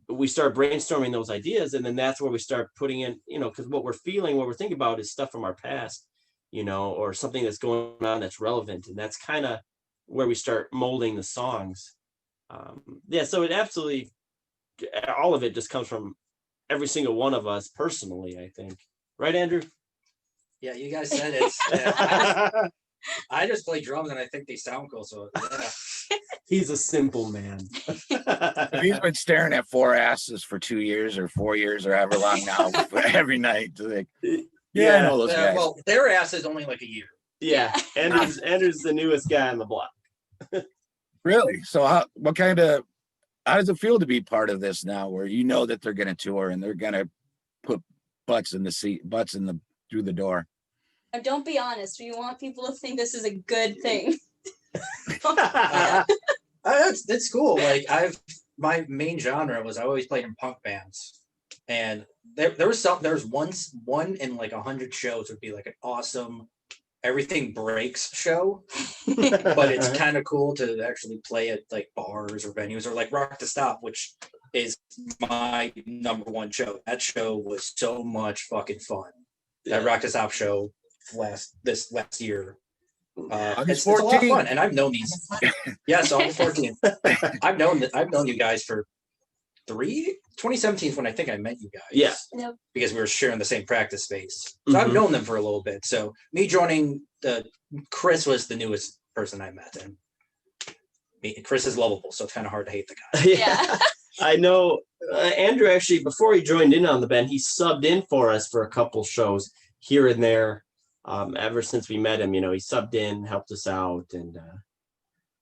Speaker 2: we start brainstorming those ideas, and then that's where we start putting in, because what we're feeling, what we're thinking about is stuff from our past, or something that's going on that's relevant, and that's kind of where we start molding the songs. So it absolutely, all of it just comes from every single one of us personally, I think. Right, Andrew?
Speaker 4: Yeah, you guys said it. I just play drums and I think they sound cool. So yeah.
Speaker 2: He's a simple man.
Speaker 1: He's been staring at 4 asses for 2 years or 4 years or however long now every night. Like, I know those guys.
Speaker 4: Well, their ass is only like a year.
Speaker 2: Yeah, Andrew's the newest guy on the block.
Speaker 1: Really? So how does it feel to be part of this now, where you know that they're going to tour and they're going to put butts through the door?
Speaker 3: Don't be honest. We want people to think this is a good thing.
Speaker 4: That's cool. Like my main genre was I always played in punk bands, and there's one in like 100 shows would be like an awesome everything breaks show, but it's kind of cool to actually play at like bars or venues, or like Rock to Stop, which is my #1 show. That show was so much fucking fun. That Rock to Stop show last year. It's a lot of fun, and I've known these. Yes, August 14th. I've known you guys for 2017 is when I think I met you guys.
Speaker 2: Yeah.
Speaker 3: Yep.
Speaker 4: Because we were sharing the same practice space. So I've known them for a little bit. So me joining Chris was the newest person I met, and Chris is lovable, so it's kind of hard to hate the guy.
Speaker 3: Yeah.
Speaker 2: I know Andrew actually, before he joined in on the band, he subbed in for us for a couple shows here and there. Ever since we met him, he subbed in, helped us out, and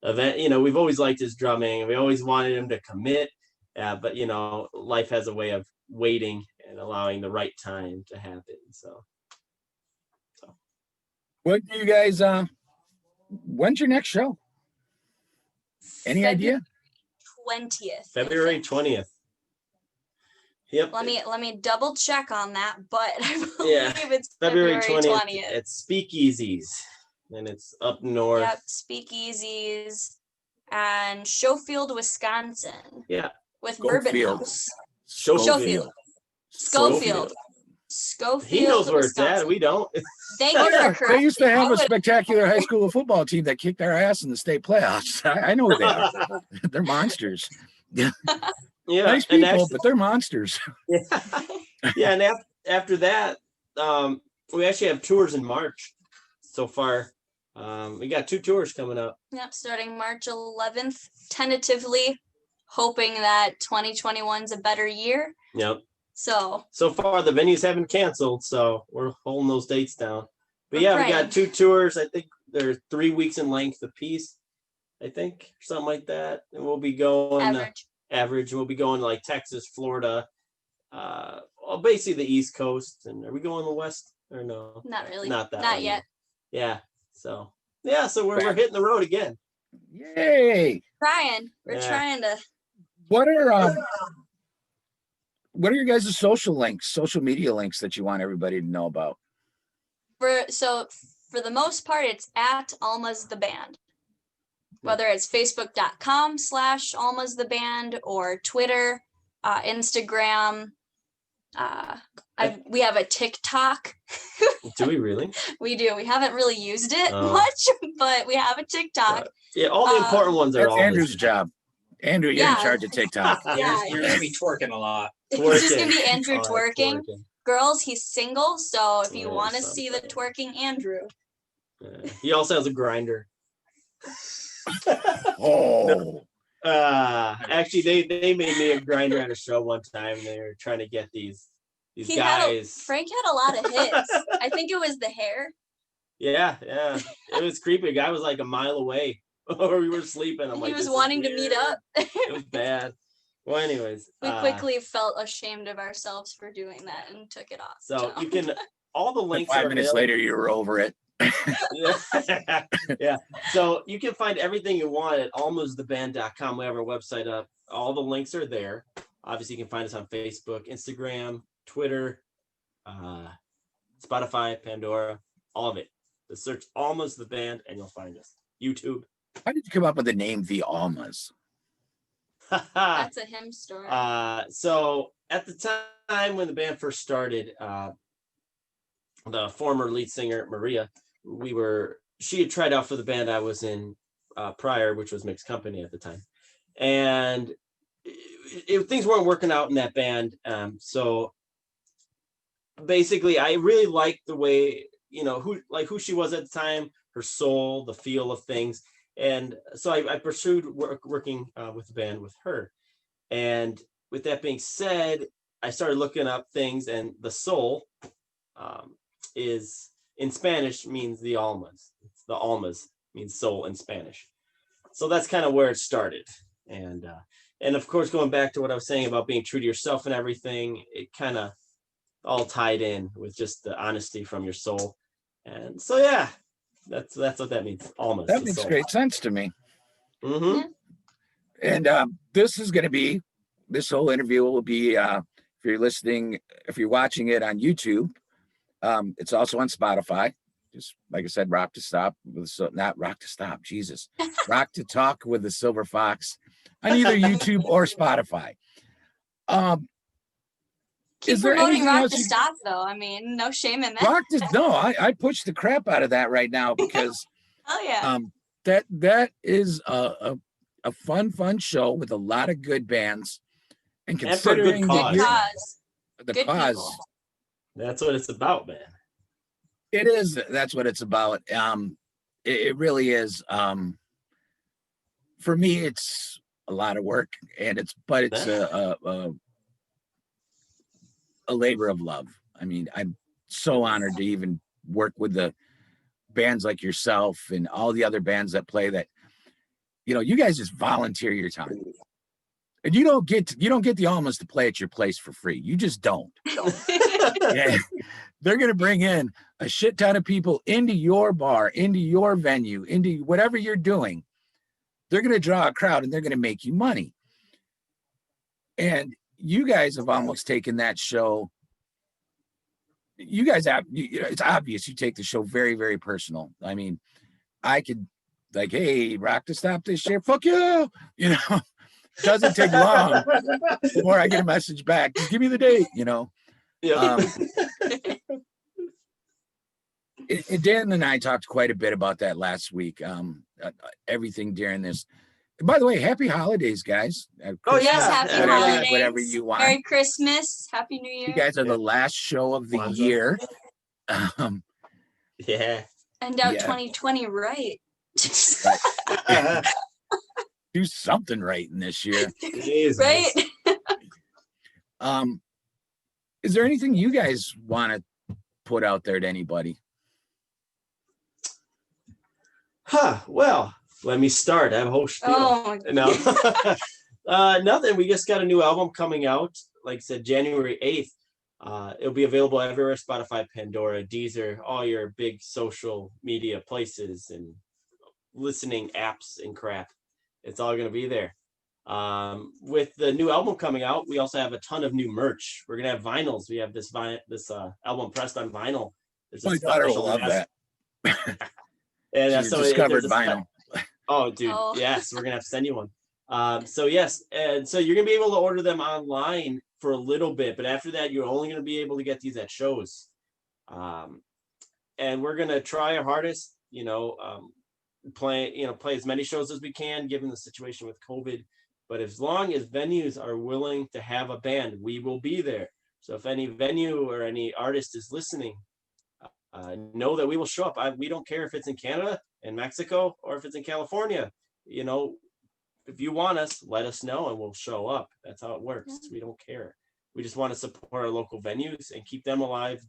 Speaker 2: we've always liked his drumming. We always wanted him to commit, but life has a way of waiting and allowing the right time to happen. So.
Speaker 1: What do you guys? When's your next show? Any idea?
Speaker 3: 20th.
Speaker 2: February 20th. Yep.
Speaker 3: Let me double check on that, but I believe it's
Speaker 2: February
Speaker 3: February 20th.
Speaker 2: It's Speakeasies, and it's up north.
Speaker 3: Yep, Speakeasies and Schofield, Wisconsin.
Speaker 2: Yeah.
Speaker 3: With
Speaker 1: Schofield.
Speaker 3: Bourbon House.
Speaker 2: Schofield.
Speaker 3: Schofield.
Speaker 2: He knows where it's
Speaker 3: Wisconsin.
Speaker 2: at. We don't.
Speaker 3: Thank you for correcting.
Speaker 1: They used to have
Speaker 3: I
Speaker 1: a spectacular high school football team that kicked our ass in the state playoffs. I know who they are. They're monsters.
Speaker 2: Yeah.
Speaker 1: Nice people, but they're monsters.
Speaker 2: Yeah, and after that, we actually have tours in March so far. We got 2 tours coming up.
Speaker 3: Yep, starting March 11th, tentatively, hoping that 2021's a better year.
Speaker 2: Yep.
Speaker 3: So
Speaker 2: far the venues haven't canceled, so we're holding those dates down. But
Speaker 3: We're
Speaker 2: yeah,
Speaker 3: praying.
Speaker 2: we got 2 tours. I think they're 3 weeks in length apiece. I think something like that, and we'll be going average. We'll be going to like Texas, Florida, basically the East Coast. And are we going to the West or no?
Speaker 3: Not really.
Speaker 2: Not that.
Speaker 3: Not
Speaker 2: one.
Speaker 3: yet.
Speaker 2: Yeah. So we're hitting the road again.
Speaker 1: Yay!
Speaker 3: We're trying to.
Speaker 1: What are your guys' social media links that you want everybody to know about?
Speaker 3: For the most part, it's at Almas the Band. Whether it's facebook.com/Almas the Band or Twitter, Instagram. We have a TikTok.
Speaker 2: Do we really?
Speaker 3: We do. We haven't really used it much, but we have a TikTok.
Speaker 2: Yeah, all the important ones are
Speaker 1: That's Andrew's job. Andrew, you're in charge of TikTok.
Speaker 3: Yeah.
Speaker 4: You're gonna be twerking a lot.
Speaker 3: It's just gonna be Andrew
Speaker 2: All right,
Speaker 3: twerking. Girls, he's single, so if you
Speaker 2: Yeah,
Speaker 3: want to see the twerking Andrew.
Speaker 2: He also has a grinder.
Speaker 1: Oh.
Speaker 2: Actually, they made me a grinder at a show one time. They were trying to get these guys.
Speaker 3: Frank had a lot of hits. I think it was the hair.
Speaker 2: Yeah. It was creepy. A guy was like a mile away, or we were sleeping. I'm like,
Speaker 3: he was wanting to meet up.
Speaker 2: It was bad. Well, anyways,
Speaker 3: we quickly felt ashamed of ourselves for doing that and took it off.
Speaker 2: So you can all the links.
Speaker 1: 5 minutes later, you were over it.
Speaker 2: Yeah. So you can find everything you want at almastheband.com. We have our website up. All the links are there. Obviously, you can find us on Facebook, Instagram, Twitter, Spotify, Pandora, all of it. Just search Almas the Band and you'll find us. YouTube.
Speaker 1: How did you come up with the name The Almas?
Speaker 3: That's a him story.
Speaker 2: So at the time when the band first started, the former lead singer Maria, she had tried out for the band I was in prior, which was Mixed Company at the time, and things weren't working out in that band. So basically, I really liked the way who she was at the time, her soul, the feel of things, and so I pursued working with the band with her. And with that being said, I started looking up things, and the soul is in Spanish means the almas. The almas means soul in Spanish. So that's kind of where it started. And of course, going back to what I was saying about being true to yourself and everything, it kind of all tied in with just the honesty from your soul. And so, yeah, that's what that means. Almas.
Speaker 1: That makes great sense to me.
Speaker 2: Mm-hmm.
Speaker 1: And this whole interview will be, if you're listening, if you're watching it on YouTube, it's also on Spotify. Just like I said, Rock to Talk with the Silver Fox on either YouTube or Spotify.
Speaker 3: Keep
Speaker 1: is there
Speaker 3: promoting
Speaker 1: anything
Speaker 3: Rock
Speaker 1: else
Speaker 3: to
Speaker 1: you-
Speaker 3: Stop, though. I mean, no shame in that.
Speaker 1: I push the crap out of that right now because
Speaker 3: Hell yeah.
Speaker 1: that is a fun show with a lot of good bands, and
Speaker 2: And for a good
Speaker 1: considering
Speaker 2: cause.
Speaker 3: Good cause.
Speaker 1: the
Speaker 3: Good
Speaker 1: cause,
Speaker 3: people.
Speaker 2: That's what it's about, man.
Speaker 1: it is. That's what it's about. It really is. For me, it's a lot of work, and it's a labor of love. I mean, I'm so honored to even work with the bands like yourself and all the other bands that play that. You guys just volunteer your time, and you don't get the Almas to play at your place for free. You just don't. Yeah. They're going to bring in a shit ton of people into your bar, into your venue, into whatever you're doing. They're going to draw a crowd, and they're going to make you money. And you guys have almost taken that show. You guys have, it's obvious you take the show very, very personal. I mean, I could hey, Rock to Stop this year. Fuck you. Doesn't take long before I get a message back. Just give me the date,
Speaker 2: Yeah.
Speaker 1: Dan and I talked quite a bit about that last week. Everything during this. By the way, happy holidays, guys.
Speaker 2: Oh, yeah.
Speaker 3: Yes, happy
Speaker 2: Whatever-
Speaker 3: holidays.
Speaker 1: whatever you want.
Speaker 3: Merry Christmas. Happy New Year.
Speaker 1: You guys are the last show of the
Speaker 2: Kwanzaa.
Speaker 1: year.
Speaker 2: Yeah.
Speaker 3: End out
Speaker 1: Yeah.
Speaker 3: 2020 right.
Speaker 1: Do something right in this year.
Speaker 2: Jesus.
Speaker 3: Right?
Speaker 1: Is there anything you guys want to put out there to anybody?
Speaker 2: Well, let me start. I have a whole spiel.
Speaker 3: Oh,
Speaker 2: No. Nothing. We just got a new album coming out. Like I said, January 8th. It'll be available everywhere: Spotify, Pandora, Deezer, all your big social media places and listening apps and crap. It's all going to be there. With the new album coming out, we also have a ton of new merch. We're going to have vinyls. We have this album pressed on vinyl. There's a
Speaker 1: My daughter will
Speaker 2: special
Speaker 1: love
Speaker 2: mask-
Speaker 1: that.
Speaker 2: And
Speaker 1: She's
Speaker 2: so
Speaker 1: discovered
Speaker 2: there's a
Speaker 1: vinyl.
Speaker 2: Oh, dude.
Speaker 3: Oh.
Speaker 2: Yes, we're going to have to send you one. So yes, and so you're going to be able to order them online for a little bit, but after that, you're only going to be able to get these at shows. And we're going to try our hardest, play as many shows as we can, given the situation with COVID. But as long as venues are willing to have a band, we will be there. So if any venue or any artist is listening, know that we will show up. We don't care if it's in Canada, in Mexico, or if it's in California. If you want us, let us know and we'll show up. That's how it works. We don't care. We just want to support our local venues and keep them alive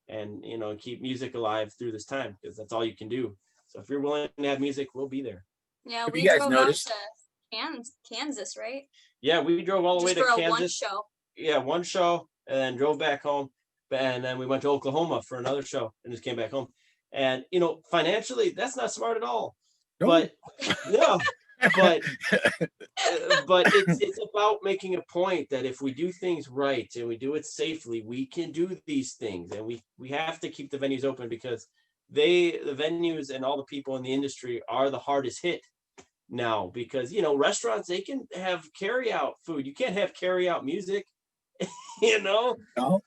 Speaker 2: and, keep music alive through this time, because that's all you can do. So if you're willing to have music, we'll be there.
Speaker 3: yeah,
Speaker 1: Have
Speaker 3: we
Speaker 1: you guys
Speaker 3: drove
Speaker 1: noticed-
Speaker 3: out to Kansas, right?
Speaker 2: Yeah, we drove all the
Speaker 3: Just
Speaker 2: way to
Speaker 3: for a one
Speaker 2: Kansas.
Speaker 3: show.
Speaker 2: Yeah, one show, and then drove back home. And then we went to Oklahoma for another show and just came back home. And, financially, that's not smart at all.
Speaker 1: No.
Speaker 2: But, no. But it's about making a point that if we do things right and we do it safely, we can do these things, and we have to keep the venues open, because the venues and all the people in the industry are the hardest hit. now because, you know, restaurants, they can have carry out food. You can't have carry out music, you know?
Speaker 1: No?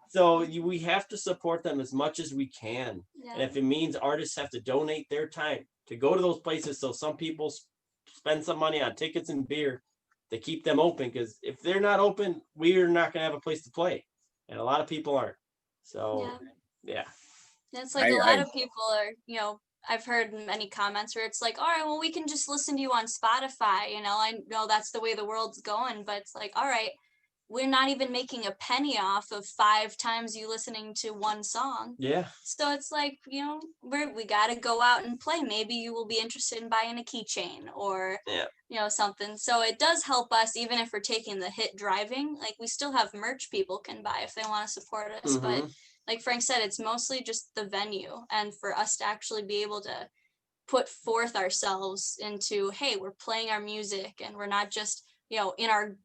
Speaker 2: So we have to support them as much as we can. And
Speaker 3: Yeah.
Speaker 2: if it means artists have to donate their time to go to those places, so some people spend some money on tickets and beer to keep them open, because if they're not open, we're not going to have a place to play. And a lot of people aren't. So, yeah.
Speaker 3: It's like a lot of people are, you know, I've heard many comments where it's like, all right, well, we can just listen to you on Spotify. You know, I know that's the way the world's going, but it's like, all right, we're not even making a penny off of 5 times you listening to one song.
Speaker 2: Yeah.
Speaker 3: So it's like, you know, we got to go out and play. Maybe you will be interested in buying a keychain or, you know, something. So it does help us, even if we're taking the hit driving, like we still have merch people can buy if they want to support us. But like Frank said, it's mostly just the venue, and for us to actually be able to put forth ourselves into, hey, we're playing our music and we're not just, you know, in our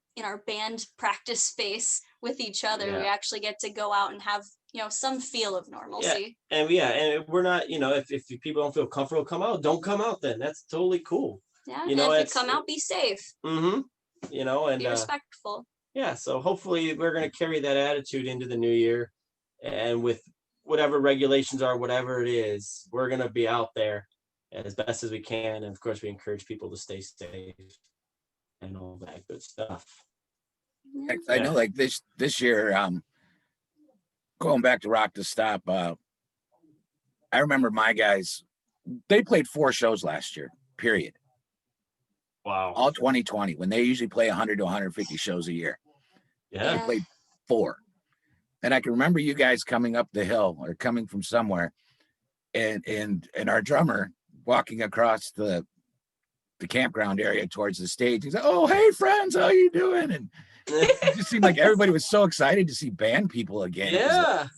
Speaker 3: band practice space with each other. We actually get to go out and have, you know, some feel of normalcy.
Speaker 2: And we're not, you know, if people don't feel comfortable, don't come out then. That's totally cool.
Speaker 3: Yeah.
Speaker 2: You know,
Speaker 3: if you come out, be safe.
Speaker 2: You know, and
Speaker 3: be respectful.
Speaker 2: Yeah. So hopefully we're going to carry that attitude into the new year, and with whatever regulations are, whatever it is, we're going to be out there as best as we can. And of course, we encourage people to stay safe and all that good stuff.
Speaker 1: I know, like this year, going back to Rock to Stop, I remember my guys, they played 4 shows last year, period.
Speaker 2: Wow.
Speaker 1: All 2020, when they usually play 100 to 150 shows a year. They played 4. And I can remember you guys coming up the hill or coming from somewhere, and our drummer walking across the campground area towards the stage. He's like, "Oh, hey friends, how you doing?" And it just seemed like everybody was so excited to see band people again.
Speaker 2: Yeah.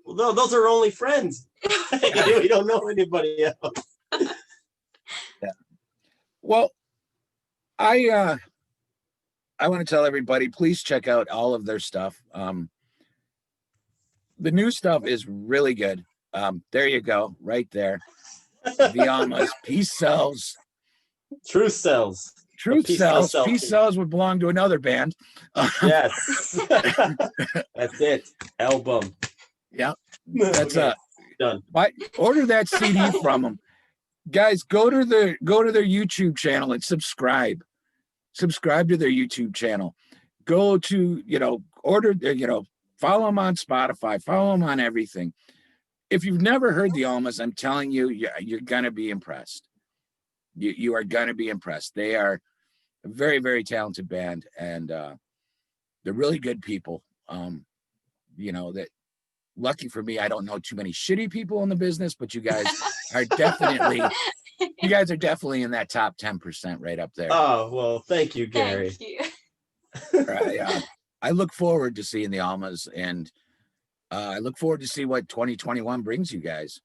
Speaker 2: Well, those are only friends. We don't know anybody else.
Speaker 1: Well, I want to tell everybody, please check out all of their stuff. The new stuff is really good. There you go, right there. The Almas, Peace Sells.
Speaker 2: Truth Sells.
Speaker 1: Truth Sells. Peace Sells would belong to another band.
Speaker 2: Yes. That's it. Album.
Speaker 1: Yeah. That's
Speaker 2: done.
Speaker 1: Order that CD from them. Guys, go to their YouTube channel and subscribe. Subscribe to their YouTube channel. Go to, order, follow them on Spotify, follow them on everything. If you've never heard the Almas, I'm telling you, you're going to be impressed. You are going to be impressed. They are a very, very talented band, and they're really good people. That lucky for me, I don't know too many shitty people in the business, but you guys are definitely in that top 10% right up there.
Speaker 2: Oh, well, thank you, Gary.
Speaker 3: Thank you.
Speaker 1: I look forward to seeing the Almas, and I look forward to see what 2021 brings you guys.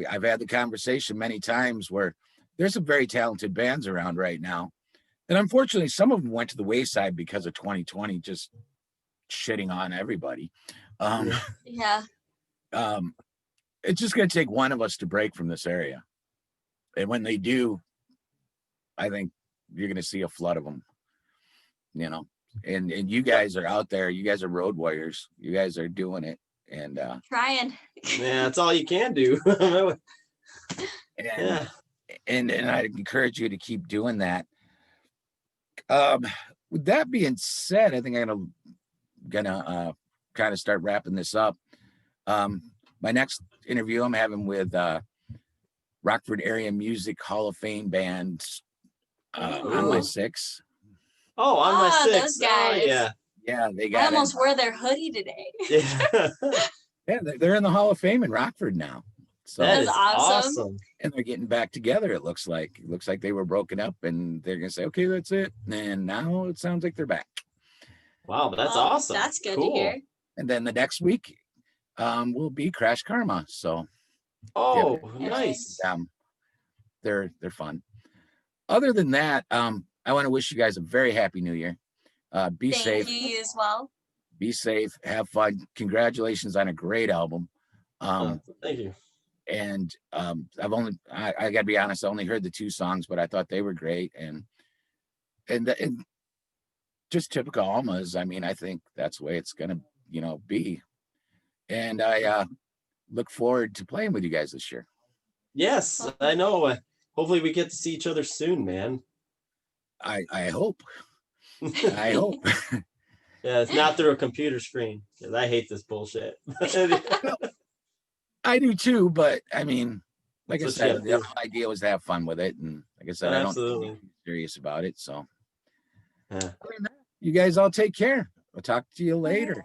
Speaker 1: I've had the conversation many times where there's some very talented bands around right now. And unfortunately, some of them went to the wayside because of 2020 just shitting on everybody. It's just going to take one of us to break from this area. And when they do, I think you're going to see a flood of them, and you guys are out there. You guys are road warriors. You guys are doing it. And
Speaker 3: trying.
Speaker 2: Yeah, that's all you can do.
Speaker 1: And I encourage you to keep doing that. With that being said, I think I'm gonna kind of start wrapping this up. My next interview I'm having with Rockford Area Music Hall of Fame band On My Six.
Speaker 2: Oh, On My Six.
Speaker 3: Those guys.
Speaker 2: Oh,
Speaker 1: yeah, they got.
Speaker 3: I almost wore their hoodie today.
Speaker 1: Yeah, they're in the Hall of Fame in Rockford now. So
Speaker 2: that is awesome.
Speaker 1: And they're getting back together. It looks like they were broken up, and they're gonna say, "Okay, that's it." And now it sounds like they're back.
Speaker 2: Wow, that's awesome.
Speaker 3: That's good to hear.
Speaker 1: And then the next week, will be Crash Karma. So,
Speaker 2: nice.
Speaker 1: They're fun. Other than that, I want to wish you guys a very happy New Year. Be safe.
Speaker 3: Thank you as well.
Speaker 1: Be safe. Have fun. Congratulations on a great album.
Speaker 2: Thank you.
Speaker 1: And I gotta be honest, I only heard the 2 songs, but I thought they were great. And just typical Almas. I mean, I think that's the way it's gonna, be. And I look forward to playing with you guys this year.
Speaker 2: Yes, I know. Hopefully we get to see each other soon, man.
Speaker 1: I hope. I hope.
Speaker 2: Yeah, it's not through a computer screen because I hate this bullshit.
Speaker 1: I do too, but I mean, like I
Speaker 2: That's what
Speaker 1: said,
Speaker 2: you
Speaker 1: the
Speaker 2: have to
Speaker 1: whole idea was to have fun with it. And like I said, I don't
Speaker 2: Absolutely.
Speaker 1: think I'm serious about it. So
Speaker 2: Yeah.
Speaker 1: you guys all take care. I'll talk to you later.